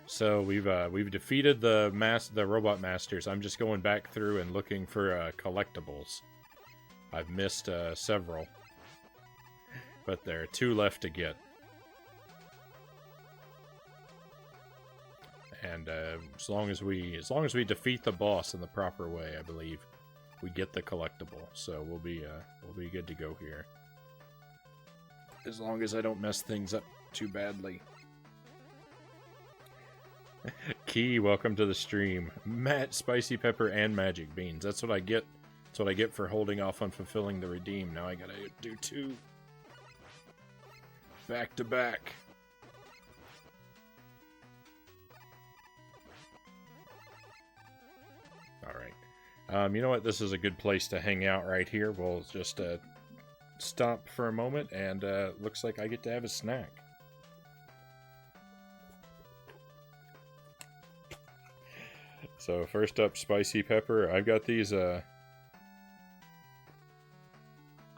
So we've defeated the robot masters. I'm just going back through and looking for collectibles. I've missed several, but there are 2 left to get. And as long as we defeat the boss in the proper way, I believe we get the collectible. So we'll be good to go here. As long as I don't mess things up too badly. Key, welcome to the stream. Matt, spicy pepper, and magic beans. That's what I get. That's what I get for holding off on fulfilling the redeem. Now I gotta do 2 back to back. Alright. You know what? This is a good place to hang out right here. We'll just stop for a moment, and looks like I get to have a snack. So first up, spicy pepper. I've got these, let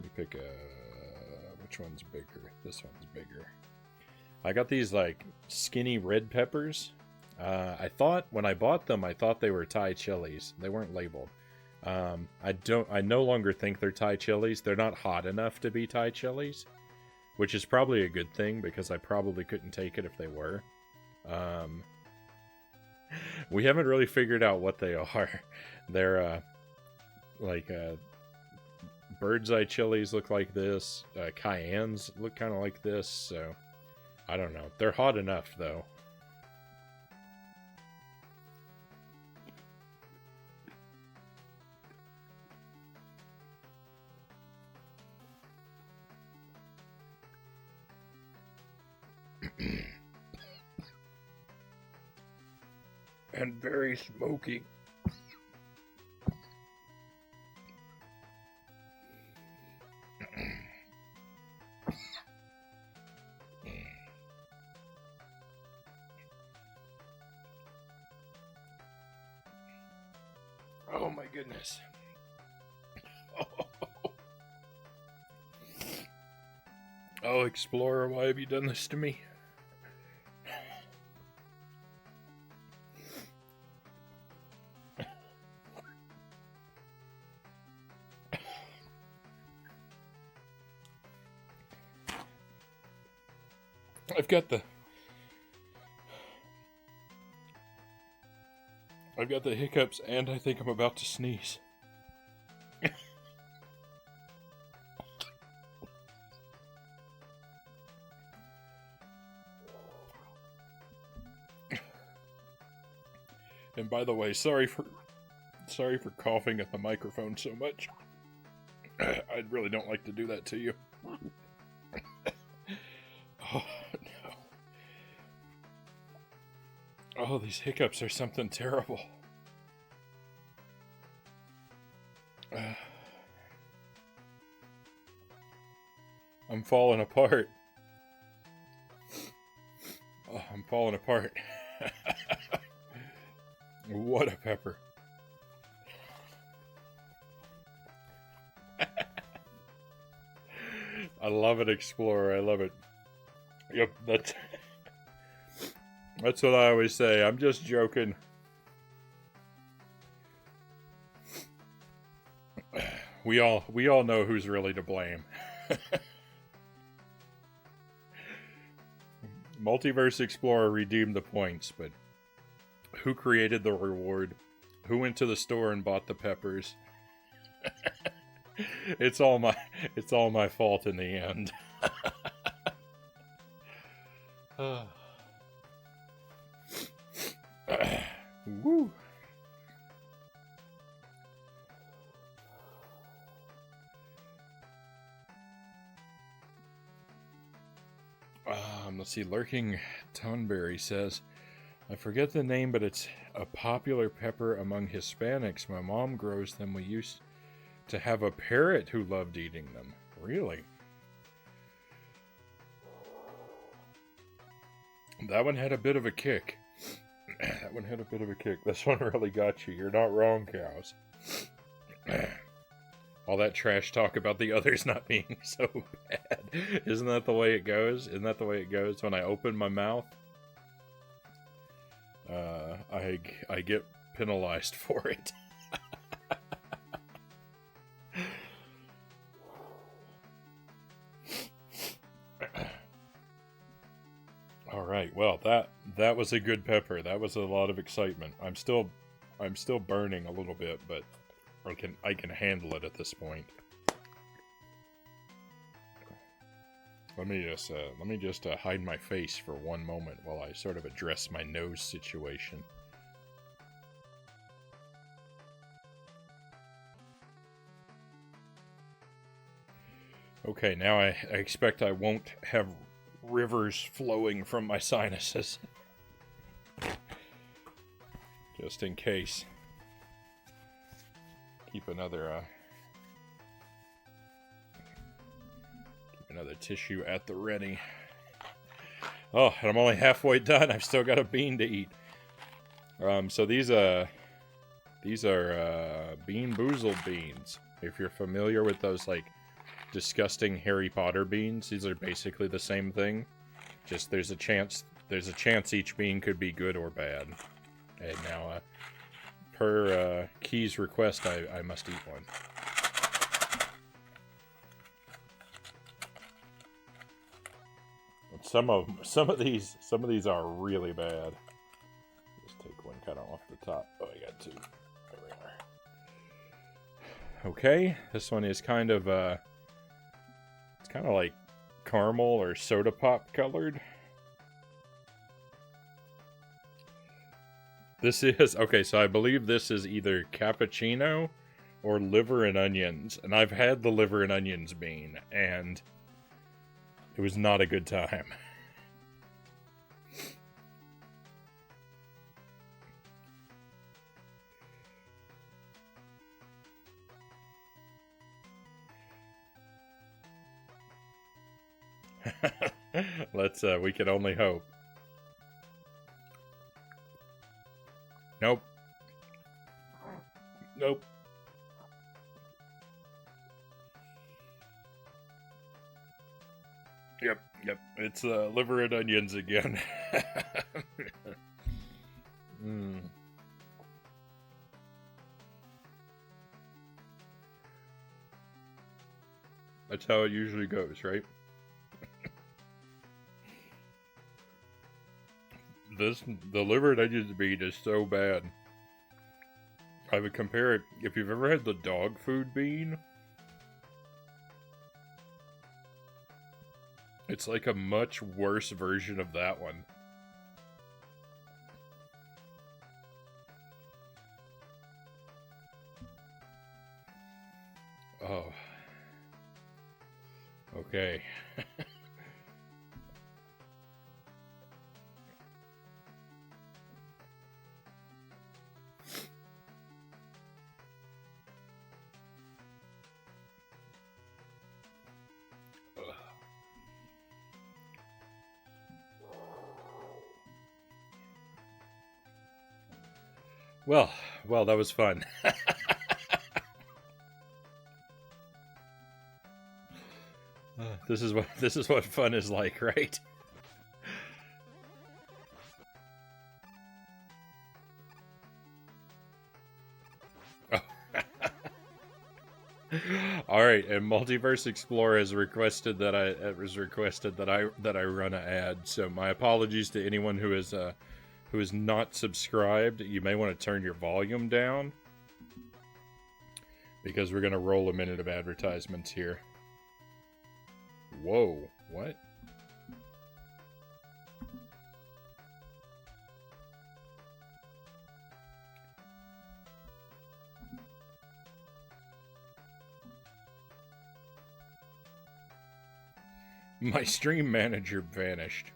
me pick which one's bigger? This one's bigger. I got these, like, skinny red peppers. I thought, when I bought them, I thought they were Thai chilies. They weren't labeled. I no longer think they're Thai chilies. They're not hot enough to be Thai chilies, which is probably a good thing, because I probably couldn't take it if they were. We haven't really figured out what they are. They're, bird's eye chilies look like this. Cayennes look kind of like this, so I don't know. They're hot enough, though. And very smoky. Oh my goodness. Oh, Explorer, why have you done this to me? I've got the hiccups, and I think I'm about to sneeze. And by the way, sorry for coughing at the microphone so much. I really don't like to do that to you. Oh, no. Oh, these hiccups are something terrible. I'm falling apart. Oh, I'm falling apart. What a pepper. I love it, Explorer. I love it. Yep, that's what I always say. I'm just joking. We all know who's really to blame. Multiverse Explorer redeemed the points, but who created the reward? Who went to the store and bought the peppers? It's all my fault in the end. Woo. Let's see. Lurking Tonberry says, I forget the name, but it's a popular pepper among Hispanics. My mom grows them. We used to have a parrot who loved eating them. Really? That one had a bit of a kick. That one had a bit of a kick. This one really got you. You're not wrong, cows. All that trash talk about the others not being so bad. Isn't that the way it goes? Isn't that the way it goes? When I open my mouth, I get penalized for it. All right. Well, that was a good pepper. That was a lot of excitement. I'm still burning a little bit, but I can handle it at this point. Let me just hide my face for one moment while I sort of address my nose situation. Okay, now I expect I won't have rivers flowing from my sinuses. Just in case. Keep another tissue at the ready. Oh, and I'm only halfway done. I've still got a bean to eat. So these are Bean Boozled beans. If you're familiar with those like disgusting Harry Potter beans, these are basically the same thing. Just there's a chance each bean could be good or bad. And now, per Key's request, I must eat one. Some of these are really bad. Just take one kind of off the top. Oh, I got two. There we are. Okay, this one is kind of it's kind of like caramel or soda pop colored. This is okay. So I believe this is either cappuccino or liver and onions, and I've had the liver and onions bean, and it was not a good time. We can only hope. Nope. Nope. Yep. It's liver and onions again. That's how it usually goes, right? The liver and onions bean is so bad. I would compare it, if you've ever had the dog food bean, it's like a much worse version of that one. Oh. Okay. Well, that was fun. This is what fun is like, right? Oh. All right, and Multiverse Explorer has requested that I run an ad. So my apologies to anyone who is not subscribed. You may want to turn your volume down. because we're going to roll a minute of advertisements here. Whoa, what? My stream manager vanished.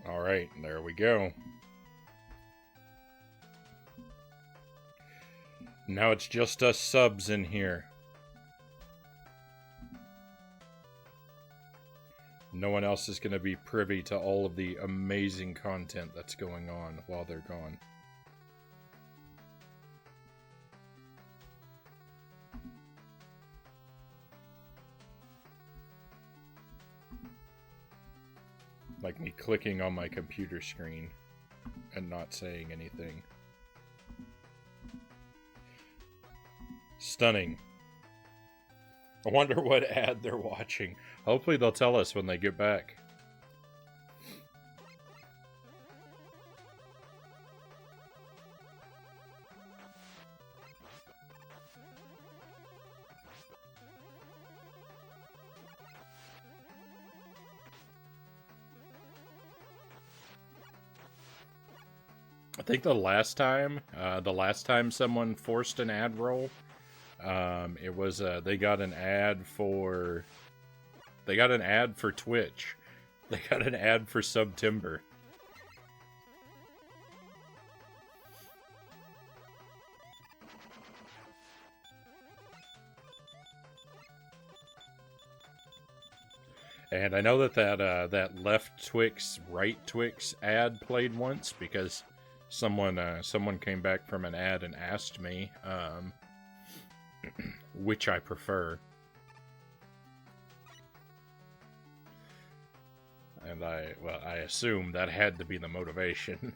All right, there we go. Now it's just us subs in here. No one else is going to be privy to all of the amazing content that's going on while they're gone. Like me clicking on my computer screen and not saying anything. Stunning. I wonder what ad they're watching. Hopefully they'll tell us when they get back. I think the last time someone forced an ad roll, it was they got an ad for Twitch. They got an ad for September. And I know that left Twix, right Twix ad played once because someone came back from an ad and asked me which I prefer. And I assume that had to be the motivation.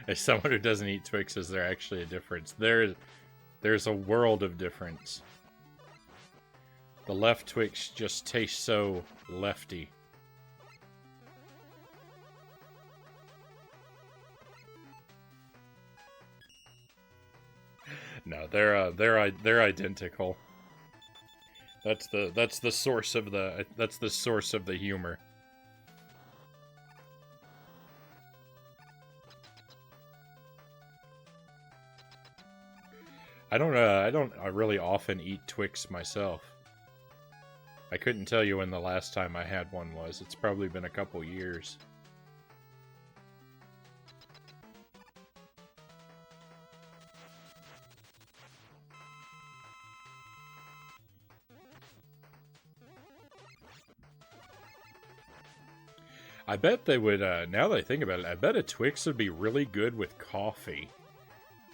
As someone who doesn't eat Twix, is there actually a difference? There's a world of difference. The left Twix just tastes so lefty. No, they're identical. That's the source of the humor. I don't really often eat Twix myself. I couldn't tell you when the last time I had one was. It's probably been a couple years. I bet they would, now that I think about it, I bet a Twix would be really good with coffee.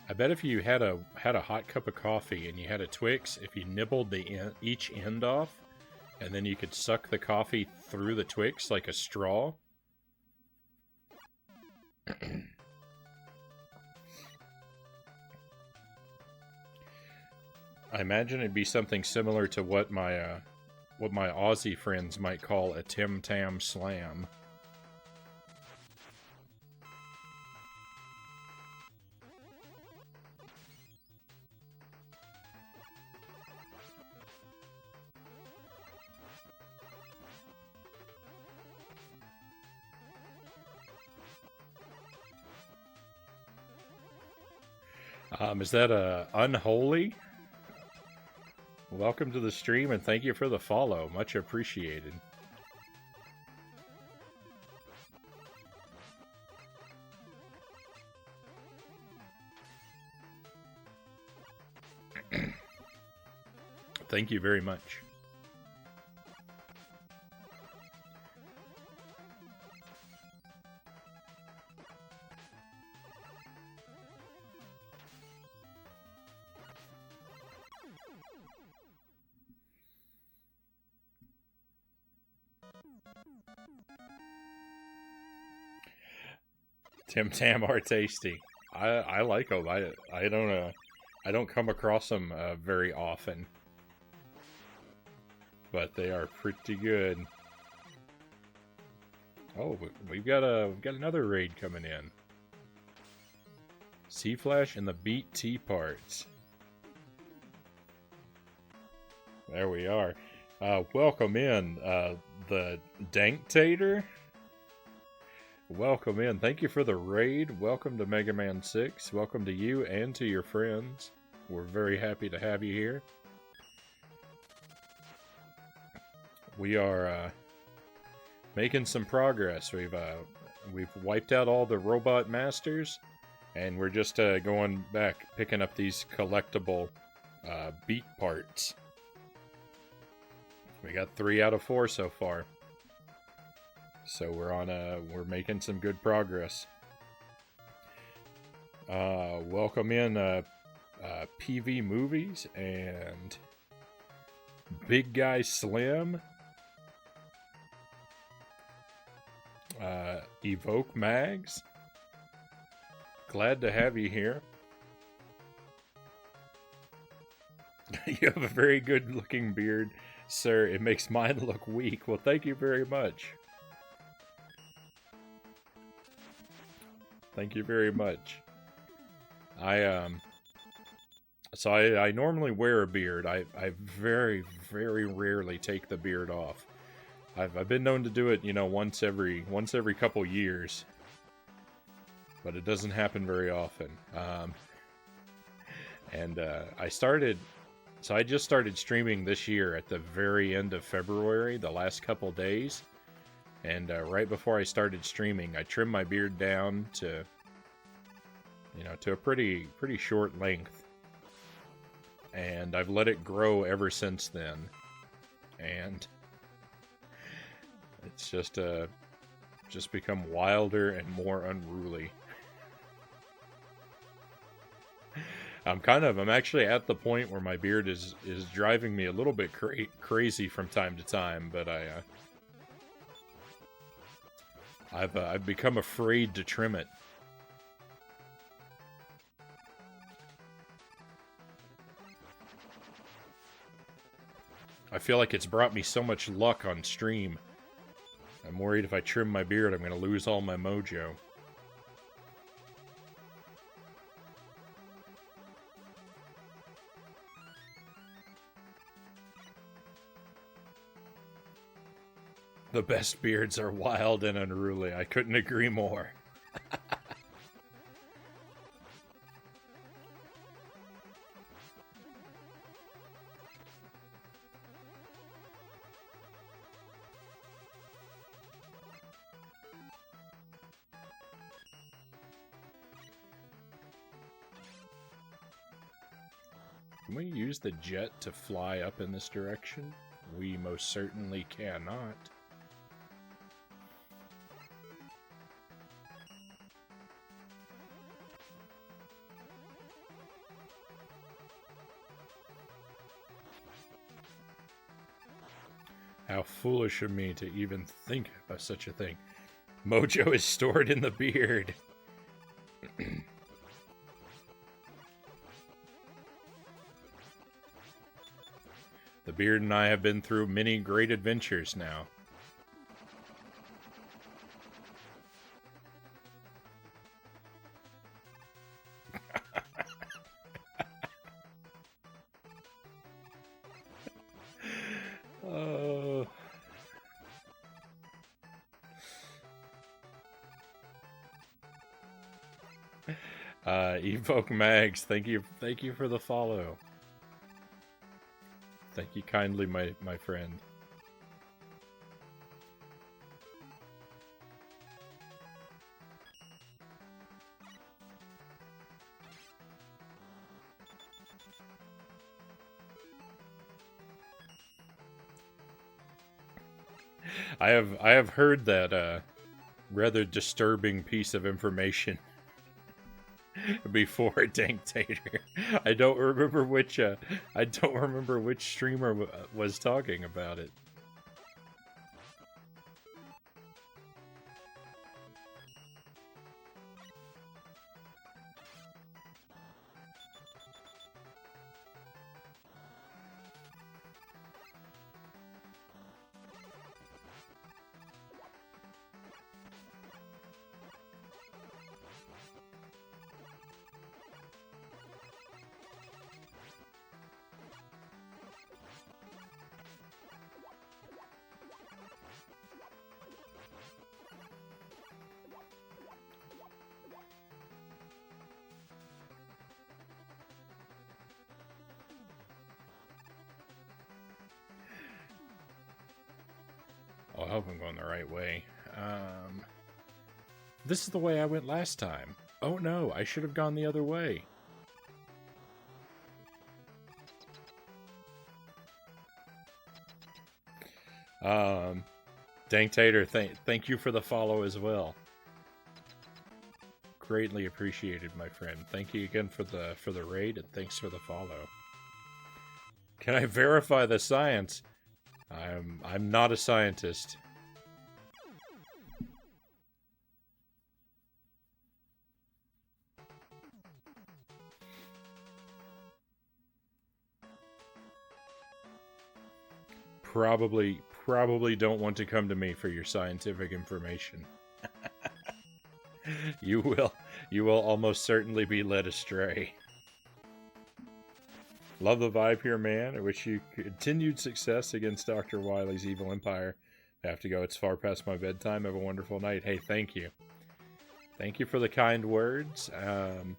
I bet if you had a hot cup of coffee and you had a Twix, if you nibbled each end off, and then you could suck the coffee through the Twix like a straw. I imagine it'd be something similar to what my Aussie friends might call a Tim Tam Slam. Is that unholy? Welcome to the stream and thank you for the follow. Much appreciated. Thank you very much. Tim Tam are tasty. I like them. I don't come across them very often, but they are pretty good. Oh, we've got another raid coming in. Sea Flash and the Beat Tea Parts. There we are. Welcome in, the Danktator. Welcome in. Thank you for the raid. Welcome to Mega Man 6. Welcome to you and to your friends. We're very happy to have you here. We are making some progress. We've wiped out all the robot masters, and we're just going back, picking up these collectible beat parts. We got 3 out of 4 so far. So we're making some good progress. Welcome in PV Movies and Big Guy Slim. Evoke Mags. Glad to have you here. You have a very good looking beard, sir. It makes mine look weak. Well, thank you very much. Thank you very much. I normally wear a beard. I very, very rarely take the beard off. I've been known to do it, you know, once every couple years, but it doesn't happen very often. I just started streaming this year at the very end of February, the last couple days. And right before I started streaming, I trimmed my beard down to, you know, to a pretty short length. And I've let it grow ever since then. And it's just become wilder and more unruly. I'm actually at the point where my beard is driving me a little bit crazy from time to time, but I've become afraid to trim it. I feel like it's brought me so much luck on stream. I'm worried if I trim my beard, I'm going to lose all my mojo. The best beards are wild and unruly. I couldn't agree more. Can we use the jet to fly up in this direction? We most certainly cannot. How foolish of me to even think of such a thing. Mojo is stored in the beard. The beard and I have been through many great adventures now. Oh. Evoke Mags, thank you for the follow. Thank you kindly, my friend. I have heard that rather disturbing piece of information before Dictator. I don't remember which streamer was talking about it. Oh, I hope I'm going the right way. This is the way I went last time. Oh no, I should have gone the other way. Danktater, thank you for the follow as well. Greatly appreciated, my friend. Thank you again for the raid, and thanks for the follow. Can I verify the science? I'm not a scientist. Probably don't want to come to me for your scientific information. You will almost certainly be led astray. Love the vibe here, man. I wish you continued success against Dr. Wily's evil empire. I have to go. It's far past my bedtime. Have a wonderful night. Hey, thank you. Thank you for the kind words. And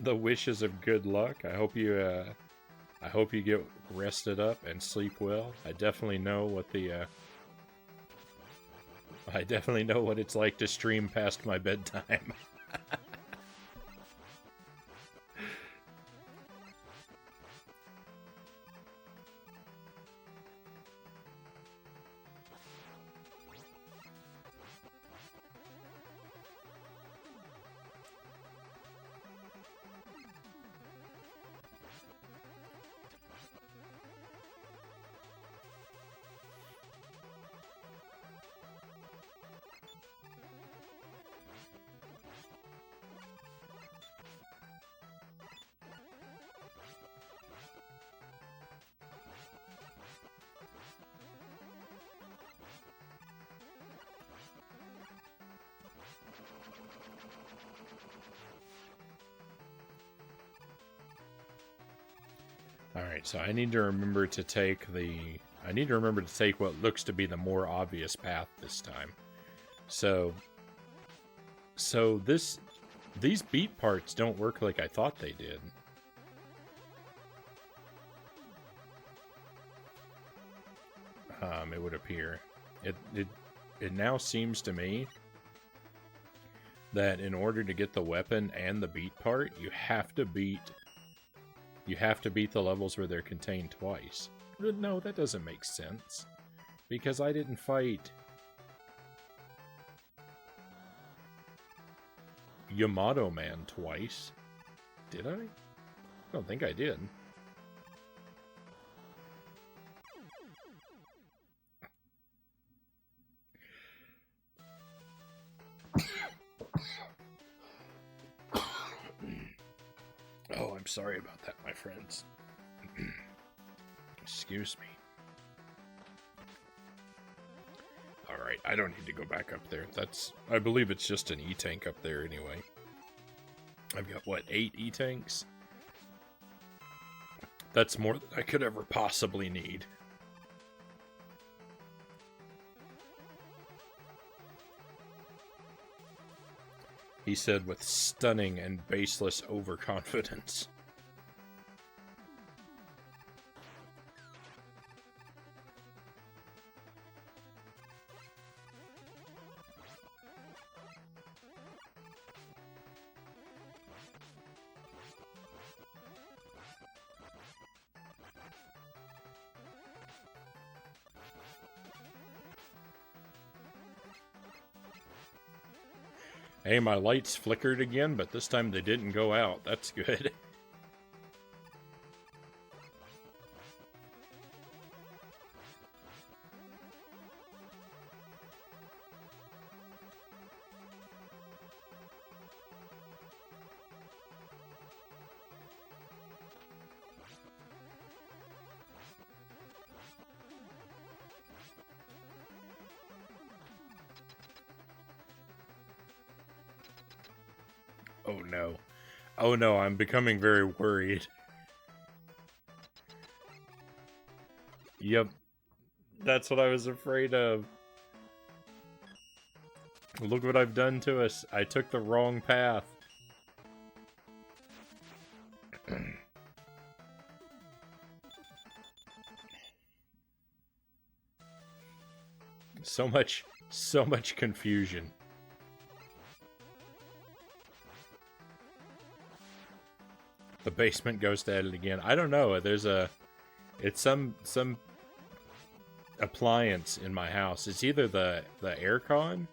the wishes of good luck. I hope you get rested up and sleep well. I definitely know what it's like to stream past my bedtime. Alright, so I need to remember to take what looks to be the more obvious path this time. So these beat parts don't work like I thought they did. It would appear. It now seems to me that in order to get the weapon and the beat part, you have to beat the levels where they're contained twice. No, that doesn't make sense. Because I didn't fight Yamato Man twice. Did I? I don't think I did. Oh, I'm sorry about that, my friends. Excuse me. Alright, I don't need to go back up there. I believe it's just an E-tank up there anyway. I've got, what, 8 E-tanks? That's more than I could ever possibly need. He said with stunning and baseless overconfidence. Hey, my lights flickered again, but this time they didn't go out. That's good. Oh no. Oh no, I'm becoming very worried. Yep, that's what I was afraid of. Look what I've done to us. I took the wrong path. So much confusion. The basement ghost at it again. I don't know. It's some appliance in my house. It's either the aircon,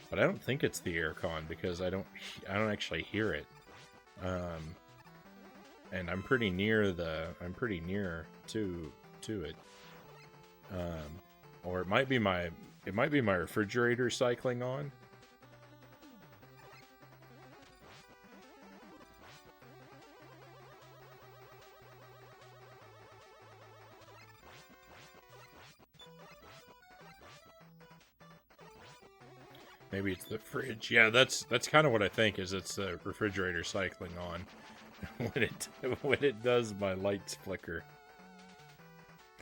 but I don't think it's the aircon because I don't actually hear it. And I'm pretty near to it. Or it might be my refrigerator cycling on. Maybe it's the fridge. Yeah, that's kind of what I think. Is it's the refrigerator cycling on when it does. My lights flicker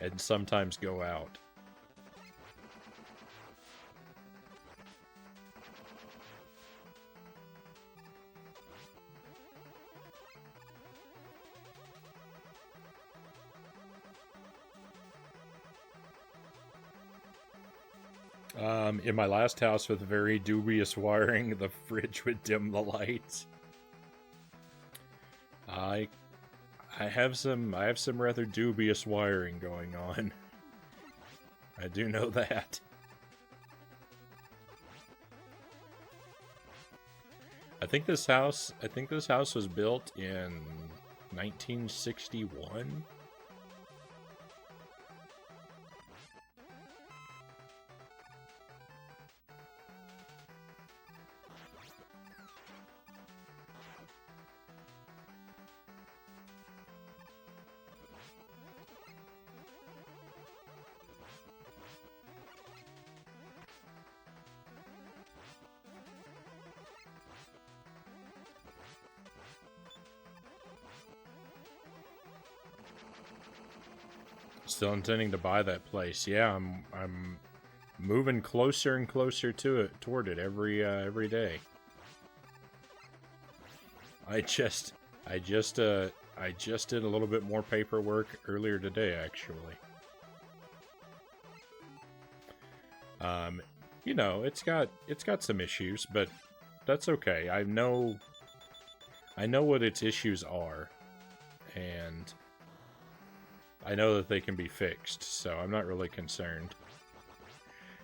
and sometimes go out. In my last house with very dubious wiring, the fridge would dim the lights. I have some rather dubious wiring going on. I do know that. I think this house was built in 1961. Still intending to buy that place. Yeah, I'm moving closer and closer toward it every day. I just did a little bit more paperwork earlier today, actually. You know, it's got some issues, but that's okay. I know what its issues are, and I know that they can be fixed, so I'm not really concerned.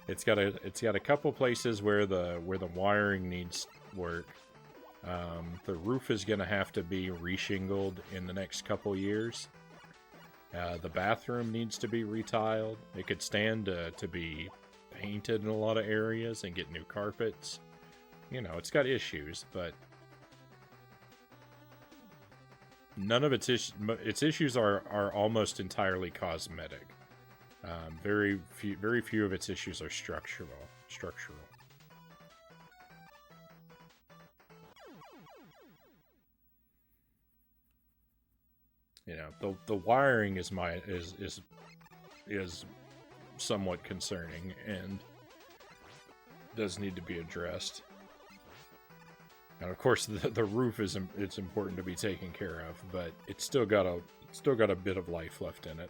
It's got a couple places where the wiring needs work. The roof is going to have to be reshingled in the next couple years. The bathroom needs to be retiled. It could stand to be painted in a lot of areas and get new carpets. You know, it's got issues, but none of its issues are almost entirely cosmetic. Very few of its issues are structural. You know, the wiring is somewhat concerning and does need to be addressed. And of course, the roof it's important to be taken care of, but it's still got a bit of life left in it.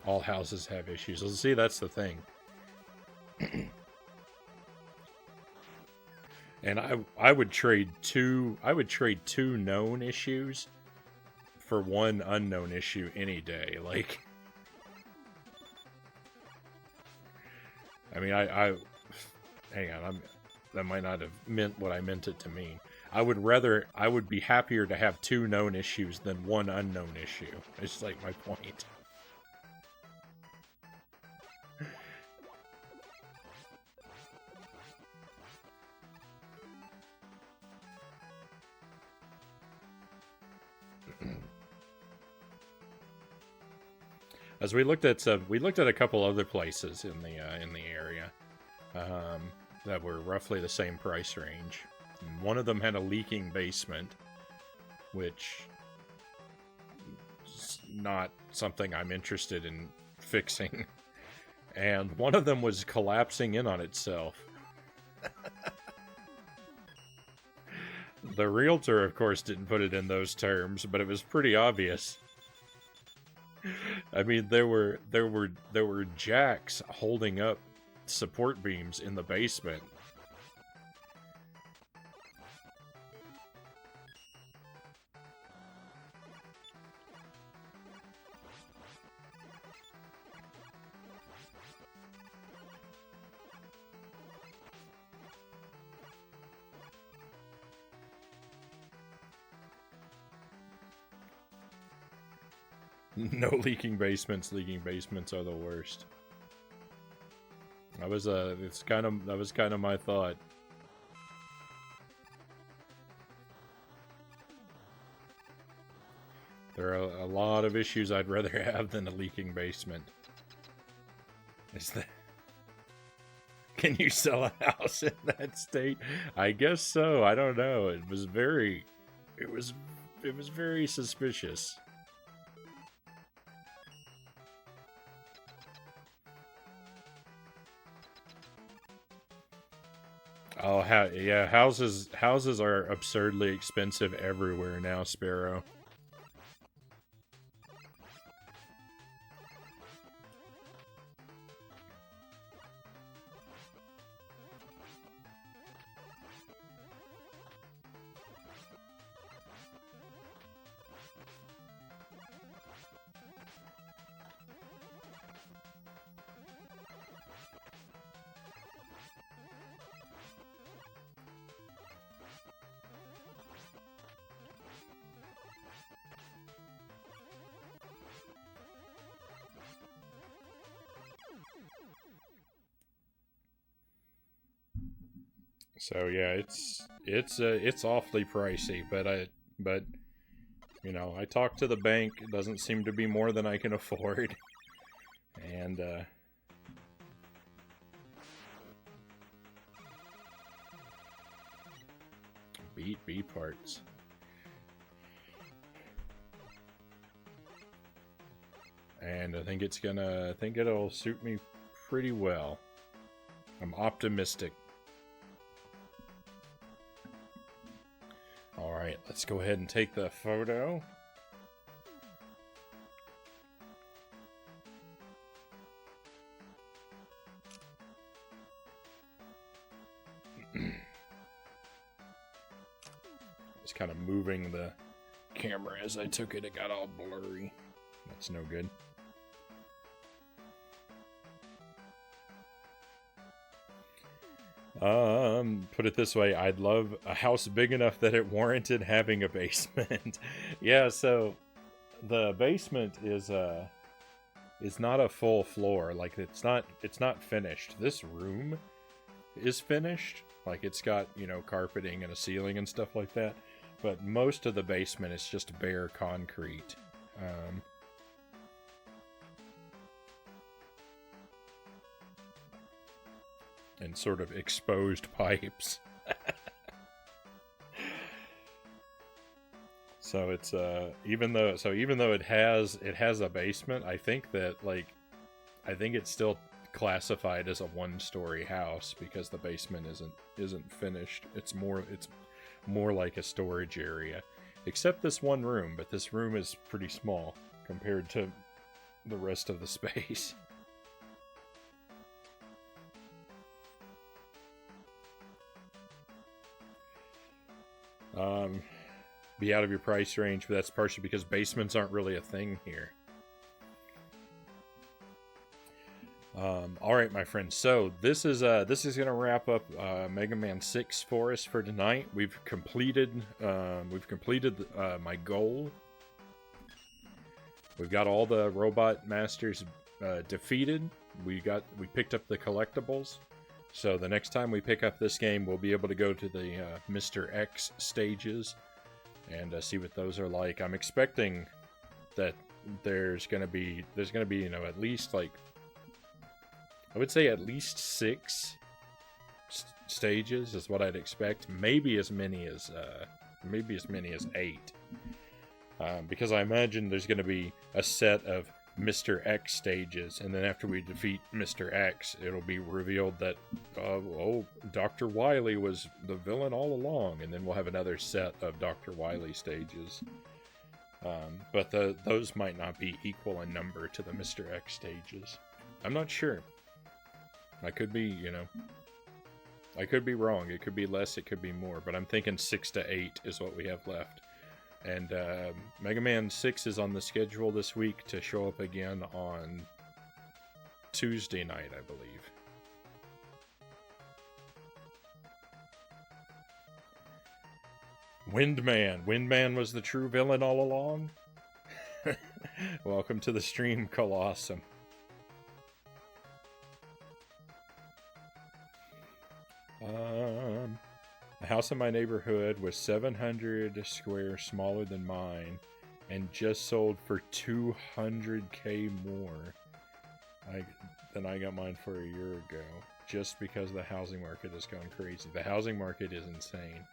All houses have issues. Well, see, that's the thing. And I would trade two known issues for one unknown issue any day. Like, I mean, hang on, that might not have meant what I meant it to mean. I would be happier to have 2 known issues than 1 unknown issue. It's like my point. As we looked at a couple other places in the area that were roughly the same price range. And one of them had a leaking basement, which is not something I'm interested in fixing. And one of them was collapsing in on itself. The realtor, of course, didn't put it in those terms, but it was pretty obvious. I mean, there were jacks holding up support beams in the basement. No leaking basements. Leaking basements are the worst. That was kind of my thought. There are a lot of issues I'd rather have than a leaking basement. Is that? Can you sell a house in that state? I guess so. I don't know. It was very suspicious. Oh, yeah, houses are absurdly expensive everywhere now, Sparrow. So yeah, it's awfully pricey, but you know, I talked to the bank. It doesn't seem to be more than I can afford, and beat B parts. And I think it'll suit me pretty well. I'm optimistic. Alright, let's go ahead and take the photo. Just kind of moving the camera as I took it. It got all blurry. That's no good. Put it this way, I'd love a house big enough that it warranted having a basement. Yeah, so the basement is not a full floor. Like it's not finished. This room is finished. Like it's got, you know, carpeting and a ceiling and stuff like that. But most of the basement is just bare concrete. And sort of exposed pipes. So it's even though it has a basement, I think it's still classified as a 1-story house because the basement isn't finished. It's more like a storage area. Except this one room, but this room is pretty small compared to the rest of the space. Be out of your price range, but that's partially because basements aren't really a thing here. All right, my friends. So this is gonna wrap up Mega Man 6 for us for tonight. We've completed my goal. We've got all the robot masters defeated. We picked up the collectibles. So the next time we pick up this game, we'll be able to go to the Mr. X stages and see what those are like. I'm expecting that there's gonna be at least like, I would say at least 6 stages is what I'd expect. Maybe as many as 8. Because I imagine there's going to be a set of Mr. X stages, and then after we defeat Mr. X, it'll be revealed that Dr. Wily was the villain all along, and then we'll have another set of Dr. Wily stages. But those might not be equal in number to the Mr. X stages. I'm not sure. I could be, I could be wrong. It could be less, it could be more, but I'm thinking 6 to 8 is what we have left. And Mega Man 6 is on the schedule this week to show up again on Tuesday night, I believe. Windman. Windman was the true villain all along? Welcome to the stream, Colossum. A house in my neighborhood was 700 square smaller than mine and just sold for 200K more than I got mine for a year ago, just because the housing market has gone crazy. The housing market is insane.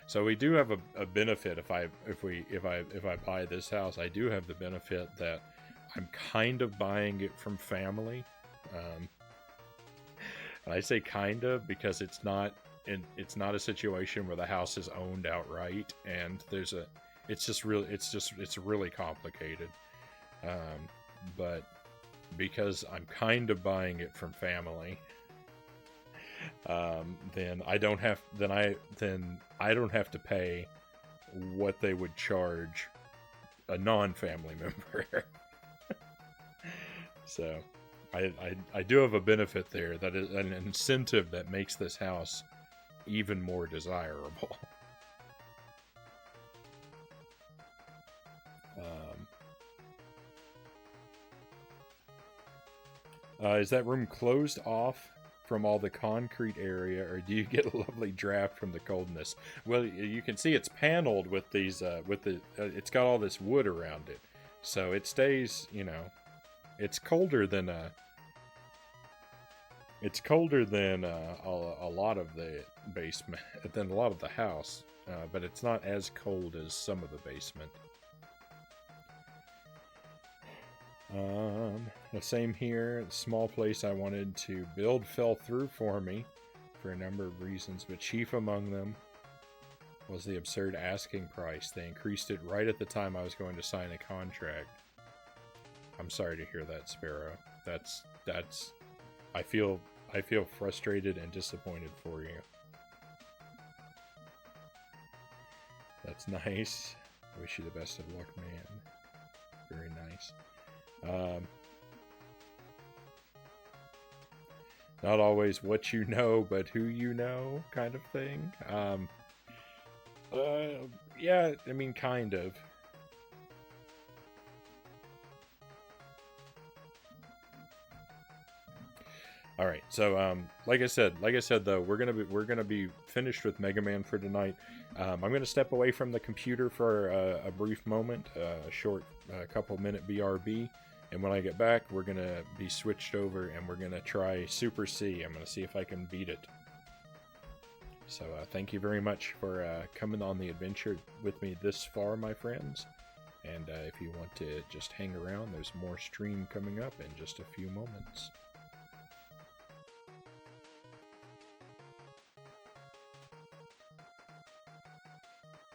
So we do have a benefit if I buy this house. I do have the benefit that I'm kind of buying it from family. And I say kind of because it's not a situation where the house is owned outright, and it's really complicated. But because I'm kind of buying it from family, then I don't have to pay what they would charge a non-family member. So I do have a benefit there, that is an incentive that makes this house even more desirable. Is that room closed off from all the concrete area, or do you get a lovely draft from the coldness? Well, you can see it's paneled with these, it's got all this wood around it, so it stays, it's colder than a lot of the basement, than a lot of the house, but it's not as cold as some of the basement. The same here. The small place I wanted to build fell through for me for a number of reasons, but chief among them was the absurd asking price. They increased it right at the time I was going to sign a contract. I'm sorry to hear that, Sparrow. That's I feel frustrated and disappointed for you. That's nice. I wish you the best of luck, man. Very nice. Not always what you know, but who you know, kind of thing. Yeah, I mean, kind of. All right, so like I said though, we're gonna be finished with Mega Man for tonight. I'm gonna step away from the computer for a brief moment, a short couple-minute BRB, and when I get back, we're gonna be switched over and we're gonna try Super C. I'm gonna see if I can beat it. So thank you very much for coming on the adventure with me this far, my friends. And if you want to just hang around, there's more stream coming up in just a few moments.